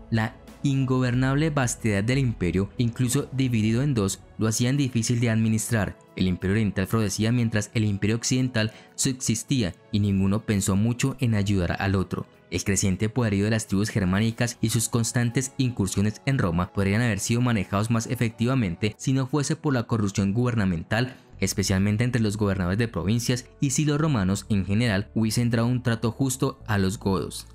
La ingobernable vastedad del imperio, incluso dividido en dos, lo hacían difícil de administrar. El imperio oriental florecía mientras el imperio occidental subsistía y ninguno pensó mucho en ayudar al otro. El creciente poderío de las tribus germánicas y sus constantes incursiones en Roma podrían haber sido manejados más efectivamente si no fuese por la corrupción gubernamental, especialmente entre los gobernadores de provincias, y si los romanos en general hubiesen dado un trato justo a los godos.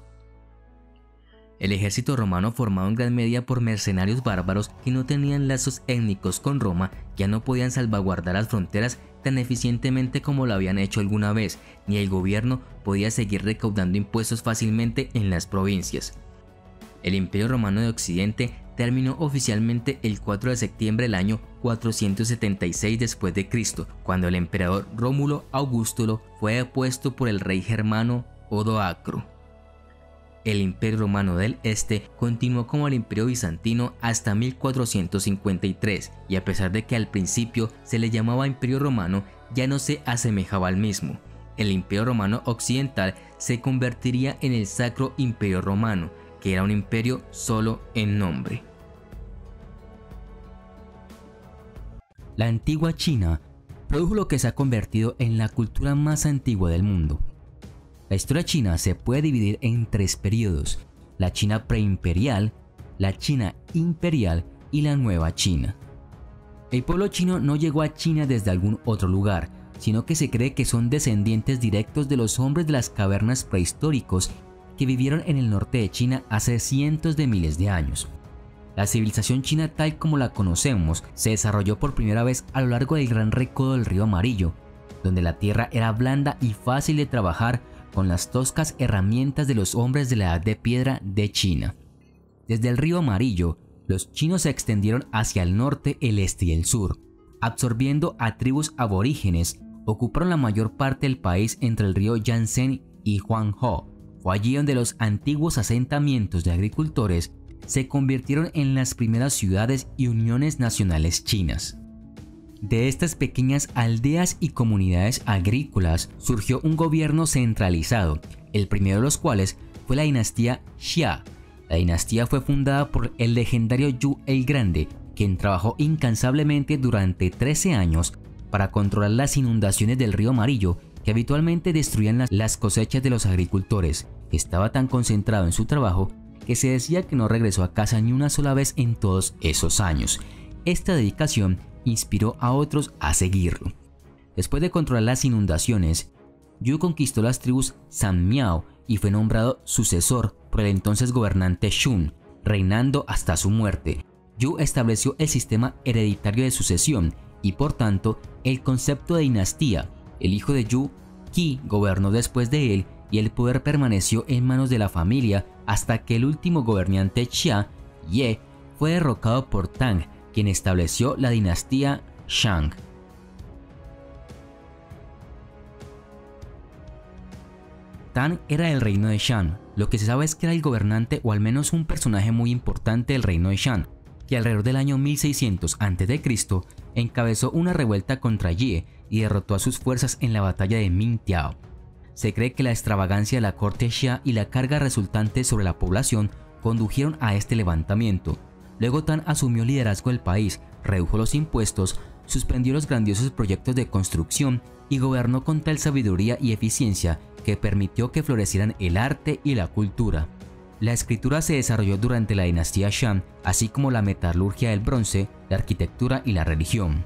El ejército romano, formado en gran medida por mercenarios bárbaros que no tenían lazos étnicos con Roma, ya no podían salvaguardar las fronteras tan eficientemente como lo habían hecho alguna vez, ni el gobierno podía seguir recaudando impuestos fácilmente en las provincias. El Imperio Romano de Occidente terminó oficialmente el 4 de septiembre del año 476 después de Cristo, cuando el emperador Rómulo Augustulo fue depuesto por el rey germano Odoacro. El Imperio Romano del Este continuó como el Imperio Bizantino hasta 1453 y a pesar de que al principio se le llamaba Imperio Romano, ya no se asemejaba al mismo. El Imperio Romano Occidental se convertiría en el Sacro Imperio Romano, que era un imperio solo en nombre. La antigua China produjo lo que se ha convertido en la cultura más antigua del mundo. La historia china se puede dividir en tres periodos: la China preimperial, la China imperial y la nueva China. El pueblo chino no llegó a China desde algún otro lugar, sino que se cree que son descendientes directos de los hombres de las cavernas prehistóricos que vivieron en el norte de China hace cientos de miles de años. La civilización china tal como la conocemos se desarrolló por primera vez a lo largo del gran recodo del río Amarillo, donde la tierra era blanda y fácil de trabajar con las toscas herramientas de los hombres de la Edad de Piedra de China. Desde el río Amarillo, los chinos se extendieron hacia el norte, el este y el sur, absorbiendo a tribus aborígenes. Ocuparon la mayor parte del país entre el río Yangtze y Huanghe. Fue allí donde los antiguos asentamientos de agricultores se convirtieron en las primeras ciudades y uniones nacionales chinas. De estas pequeñas aldeas y comunidades agrícolas surgió un gobierno centralizado, el primero de los cuales fue la dinastía Xia. La dinastía fue fundada por el legendario Yu el Grande, quien trabajó incansablemente durante 13 años para controlar las inundaciones del río Amarillo que habitualmente destruían las cosechas de los agricultores. Estaba tan concentrado en su trabajo que se decía que no regresó a casa ni una sola vez en todos esos años. Esta dedicación inspiró a otros a seguirlo. Después de controlar las inundaciones, Yu conquistó las tribus San Miao y fue nombrado sucesor por el entonces gobernante Shun, reinando hasta su muerte. Yu estableció el sistema hereditario de sucesión y por tanto el concepto de dinastía. El hijo de Yu, Qi, gobernó después de él y el poder permaneció en manos de la familia hasta que el último gobernante Xia, Ye, fue derrocado por Tang, quien estableció la dinastía Shang. Tang era el reino de Shan. Lo que se sabe es que era el gobernante o al menos un personaje muy importante del reino de Shan, que alrededor del año 1600 a.C. encabezó una revuelta contra Ye y derrotó a sus fuerzas en la batalla de Mingtiao. Se cree que la extravagancia de la corte Xia y la carga resultante sobre la población condujeron a este levantamiento. Luego Tang asumió el liderazgo del país, redujo los impuestos, suspendió los grandiosos proyectos de construcción y gobernó con tal sabiduría y eficiencia que permitió que florecieran el arte y la cultura. La escritura se desarrolló durante la dinastía Shang, así como la metalurgia del bronce, la arquitectura y la religión.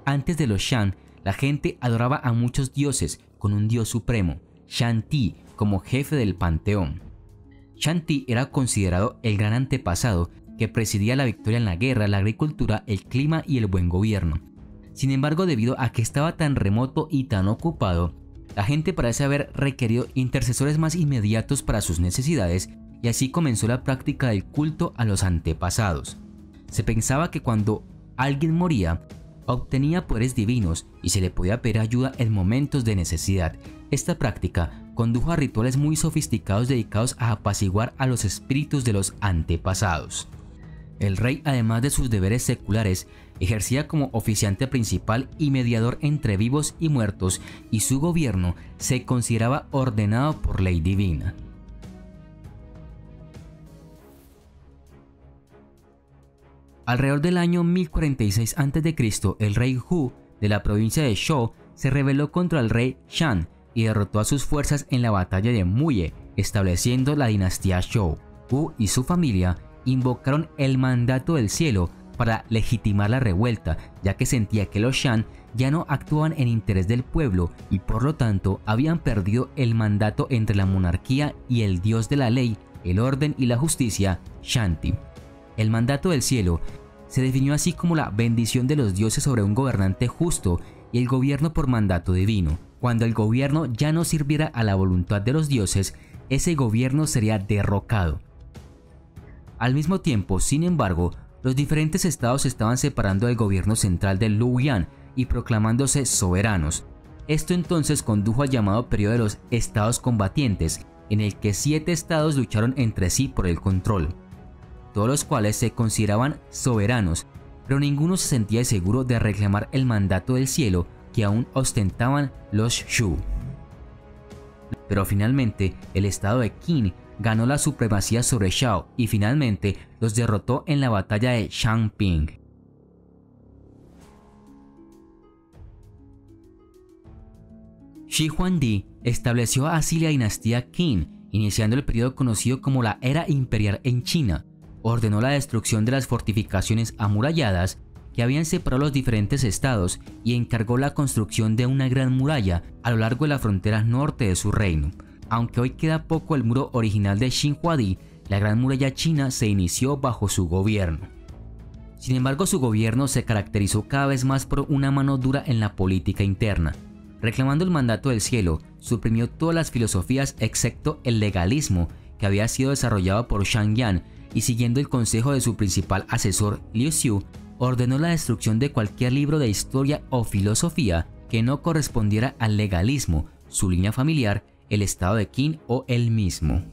Antes de los Shang, la gente adoraba a muchos dioses, con un dios supremo, Shanti, como jefe del panteón. Shanti era considerado el gran antepasado que presidía la victoria en la guerra, la agricultura, el clima y el buen gobierno. Sin embargo, debido a que estaba tan remoto y tan ocupado, la gente parece haber requerido intercesores más inmediatos para sus necesidades y así comenzó la práctica del culto a los antepasados. Se pensaba que cuando alguien moría, obtenía poderes divinos y se le podía pedir ayuda en momentos de necesidad. Esta práctica condujo a rituales muy sofisticados dedicados a apaciguar a los espíritus de los antepasados. El rey, además de sus deberes seculares, ejercía como oficiante principal y mediador entre vivos y muertos, y su gobierno se consideraba ordenado por ley divina. Alrededor del año 1046 a.C., el rey Hu de la provincia de Zhou se rebeló contra el rey Shan y derrotó a sus fuerzas en la batalla de Muye, estableciendo la dinastía Zhou. Hu y su familia invocaron el mandato del cielo para legitimar la revuelta, ya que sentía que los Shan ya no actuaban en interés del pueblo y por lo tanto habían perdido el mandato entre la monarquía y el dios de la ley, el orden y la justicia, Shanti. El mandato del cielo se definió así como la bendición de los dioses sobre un gobernante justo y el gobierno por mandato divino. Cuando el gobierno ya no sirviera a la voluntad de los dioses, ese gobierno sería derrocado. Al mismo tiempo, sin embargo, los diferentes estados se estaban separando del gobierno central del Luoyang y proclamándose soberanos. Esto entonces condujo al llamado periodo de los estados combatientes, en el que 7 estados lucharon entre sí por el control, todos los cuales se consideraban soberanos, pero ninguno se sentía seguro de reclamar el mandato del cielo que aún ostentaban los Shu. Pero finalmente el estado de Qin ganó la supremacía sobre Shao y finalmente los derrotó en la batalla de Changping. Shi Huangdi estableció así la dinastía Qin, iniciando el periodo conocido como la Era Imperial en China. Ordenó la destrucción de las fortificaciones amuralladas que habían separado los diferentes estados y encargó la construcción de una gran muralla a lo largo de la frontera norte de su reino. Aunque hoy queda poco el muro original de Xinhuadi, la gran muralla china se inició bajo su gobierno. Sin embargo, su gobierno se caracterizó cada vez más por una mano dura en la política interna. Reclamando el mandato del cielo, suprimió todas las filosofías excepto el legalismo que había sido desarrollado por Shang Yan, y siguiendo el consejo de su principal asesor Liu Xiu, ordenó la destrucción de cualquier libro de historia o filosofía que no correspondiera al legalismo, su línea familiar, el estado de Qin o él mismo.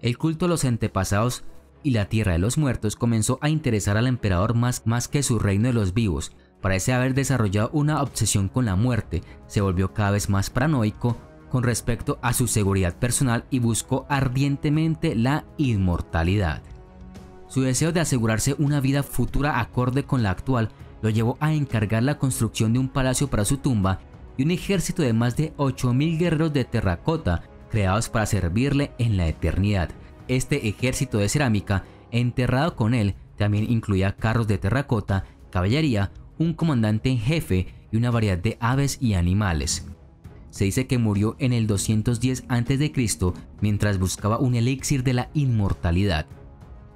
El culto a los antepasados y la tierra de los muertos comenzó a interesar al emperador más que su reino de los vivos. Parece haber desarrollado una obsesión con la muerte, se volvió cada vez más paranoico con respecto a su seguridad personal y buscó ardientemente la inmortalidad. Su deseo de asegurarse una vida futura acorde con la actual lo llevó a encargar la construcción de un palacio para su tumba y un ejército de más de 8000 guerreros de terracota creados para servirle en la eternidad. Este ejército de cerámica, enterrado con él, también incluía carros de terracota, caballería, un comandante en jefe y una variedad de aves y animales. Se dice que murió en el 210 a.C. mientras buscaba un elixir de la inmortalidad.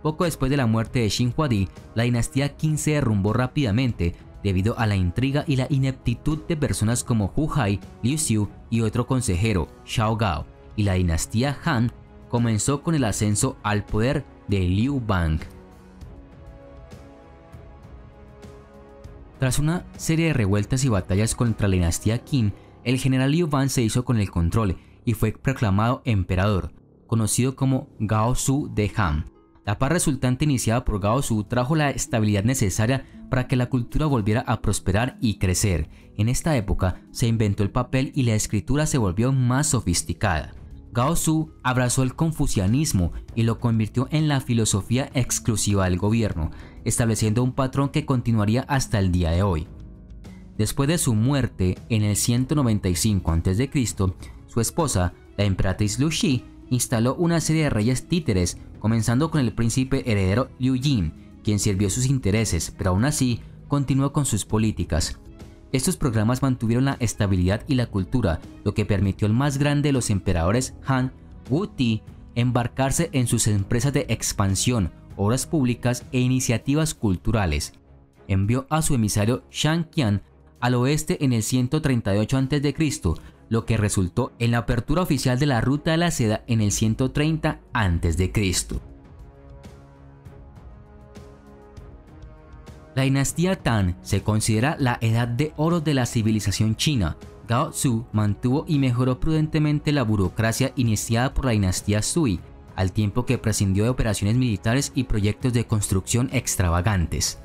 Poco después de la muerte de Xinhuadi, la dinastía Qin se derrumbó rápidamente debido a la intriga y la ineptitud de personas como Hu Hai, Liu Xiu y otro consejero, Xiao Gao, y la dinastía Han comenzó con el ascenso al poder de Liu Bang. Tras una serie de revueltas y batallas contra la dinastía Qin, el general Liu Bang se hizo con el control y fue proclamado emperador, conocido como Gao Zu de Han. La paz resultante iniciada por Gao Zu trajo la estabilidad necesaria para que la cultura volviera a prosperar y crecer. En esta época se inventó el papel y la escritura se volvió más sofisticada. Gao Zu abrazó el confucianismo y lo convirtió en la filosofía exclusiva del gobierno, estableciendo un patrón que continuaría hasta el día de hoy. Después de su muerte en el 195 a.C., su esposa, la emperatriz Liu Xi, instaló una serie de reyes títeres, comenzando con el príncipe heredero Liu Jin, quien sirvió sus intereses, pero aún así continuó con sus políticas. Estos programas mantuvieron la estabilidad y la cultura, lo que permitió al más grande de los emperadores Han, Wu Ti, embarcarse en sus empresas de expansión, obras públicas e iniciativas culturales. Envió a su emisario Shang Qian al oeste en el 138 a.C., lo que resultó en la apertura oficial de la Ruta de la Seda en el 130 a.C. La dinastía Tang se considera la edad de oro de la civilización china. Gao Zu mantuvo y mejoró prudentemente la burocracia iniciada por la dinastía Sui, al tiempo que prescindió de operaciones militares y proyectos de construcción extravagantes.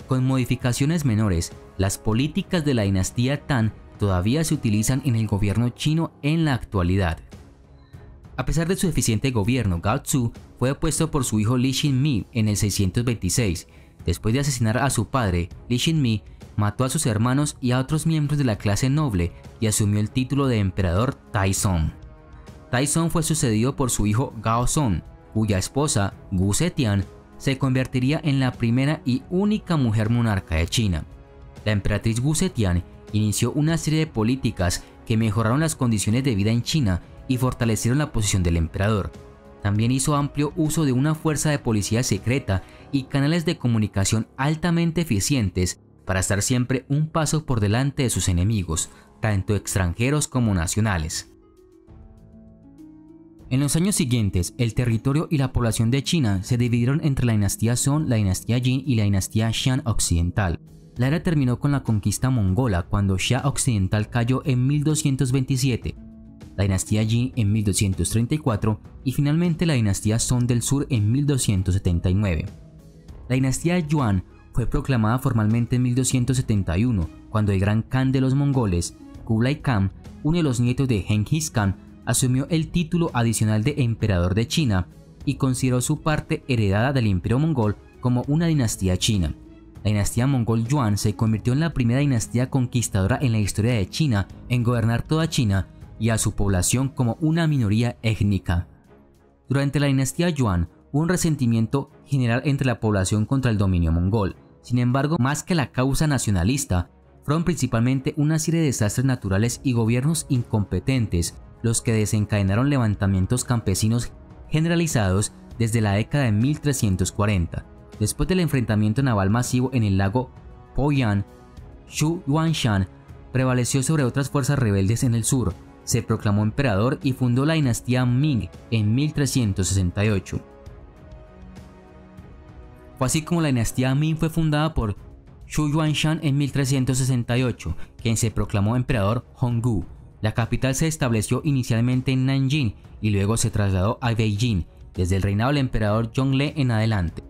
Con modificaciones menores, las políticas de la dinastía Tang todavía se utilizan en el gobierno chino en la actualidad. A pesar de su eficiente gobierno, Gao Zu fue opuesto por su hijo Li Xinmi en el 626. Después de asesinar a su padre, Li Xinmi mató a sus hermanos y a otros miembros de la clase noble y asumió el título de emperador Taizong. Taizong fue sucedido por su hijo Gaozong, cuya esposa, Wu Zetian, se convertiría en la primera y única mujer monarca de China. La emperatriz Wu Zetian inició una serie de políticas que mejoraron las condiciones de vida en China y fortalecieron la posición del emperador. También hizo amplio uso de una fuerza de policía secreta y canales de comunicación altamente eficientes para estar siempre un paso por delante de sus enemigos, tanto extranjeros como nacionales. En los años siguientes, el territorio y la población de China se dividieron entre la dinastía Song, la dinastía Jin y la dinastía Xian occidental. La era terminó con la conquista mongola cuando Xia occidental cayó en 1227. la dinastía Jin en 1234 y finalmente la dinastía Song del Sur en 1279. La dinastía Yuan fue proclamada formalmente en 1271, cuando el gran Khan de los mongoles, Kublai Khan, uno de los nietos de Genghis Khan, asumió el título adicional de emperador de China y consideró su parte heredada del imperio mongol como una dinastía china. La dinastía mongol Yuan se convirtió en la primera dinastía conquistadora en la historia de China en gobernar toda China y a su población como una minoría étnica. Durante la dinastía Yuan hubo un resentimiento general entre la población contra el dominio mongol. Sin embargo, más que la causa nacionalista, fueron principalmente una serie de desastres naturales y gobiernos incompetentes los que desencadenaron levantamientos campesinos generalizados desde la década de 1340. Después del enfrentamiento naval masivo en el lago Poyang, Xu Yuanshan prevaleció sobre otras fuerzas rebeldes en el sur, se proclamó emperador y fundó la dinastía Ming en 1368. Fue así como la dinastía Ming fue fundada por Xu Yuanshan en 1368, quien se proclamó emperador Hongwu. La capital se estableció inicialmente en Nanjing y luego se trasladó a Beijing, desde el reinado del emperador Zhongle en adelante.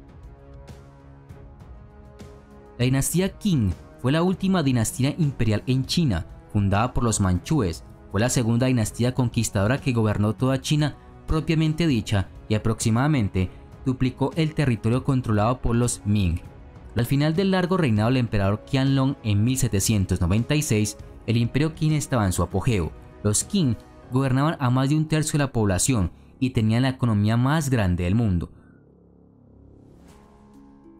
La dinastía Qing fue la última dinastía imperial en China, fundada por los manchúes. Fue la segunda dinastía conquistadora que gobernó toda China propiamente dicha y aproximadamente duplicó el territorio controlado por los Ming. Al final del largo reinado del emperador Qianlong en 1796, el imperio Qing estaba en su apogeo. Los Qing gobernaban a más de un tercio de la población y tenían la economía más grande del mundo.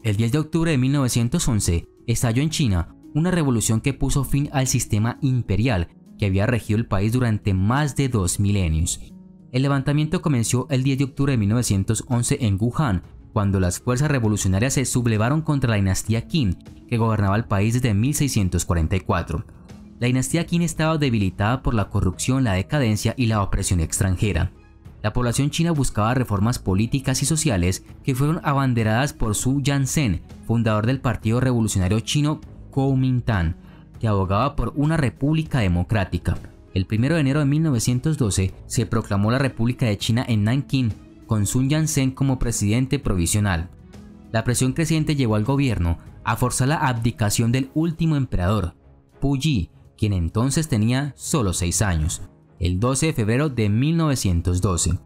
El 10 de octubre de 1911 estalló en China una revolución que puso fin al sistema imperial que había regido el país durante más de 2 milenios. El levantamiento comenzó el 10 de octubre de 1911 en Wuhan, cuando las fuerzas revolucionarias se sublevaron contra la dinastía Qin, que gobernaba el país desde 1644. La dinastía Qin estaba debilitada por la corrupción, la decadencia y la opresión extranjera. La población china buscaba reformas políticas y sociales que fueron abanderadas por Su Yat-sen, fundador del Partido Revolucionario Chino Kuomintang, que abogaba por una república democrática. El 1 de enero de 1912 se proclamó la República de China en Nankín, con Sun Yat-sen como presidente provisional. La presión creciente llevó al gobierno a forzar la abdicación del último emperador, Puyi, quien entonces tenía solo 6 años, el 12 de febrero de 1912.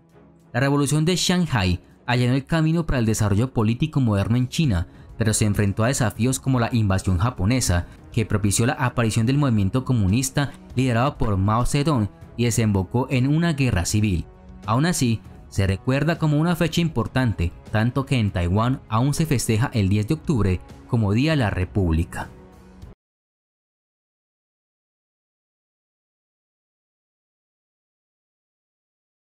La revolución de Shanghái allanó el camino para el desarrollo político moderno en China, pero se enfrentó a desafíos como la invasión japonesa, que propició la aparición del movimiento comunista liderado por Mao Zedong y desembocó en una guerra civil. Aún así, se recuerda como una fecha importante, tanto que en Taiwán aún se festeja el 10 de octubre como Día de la República.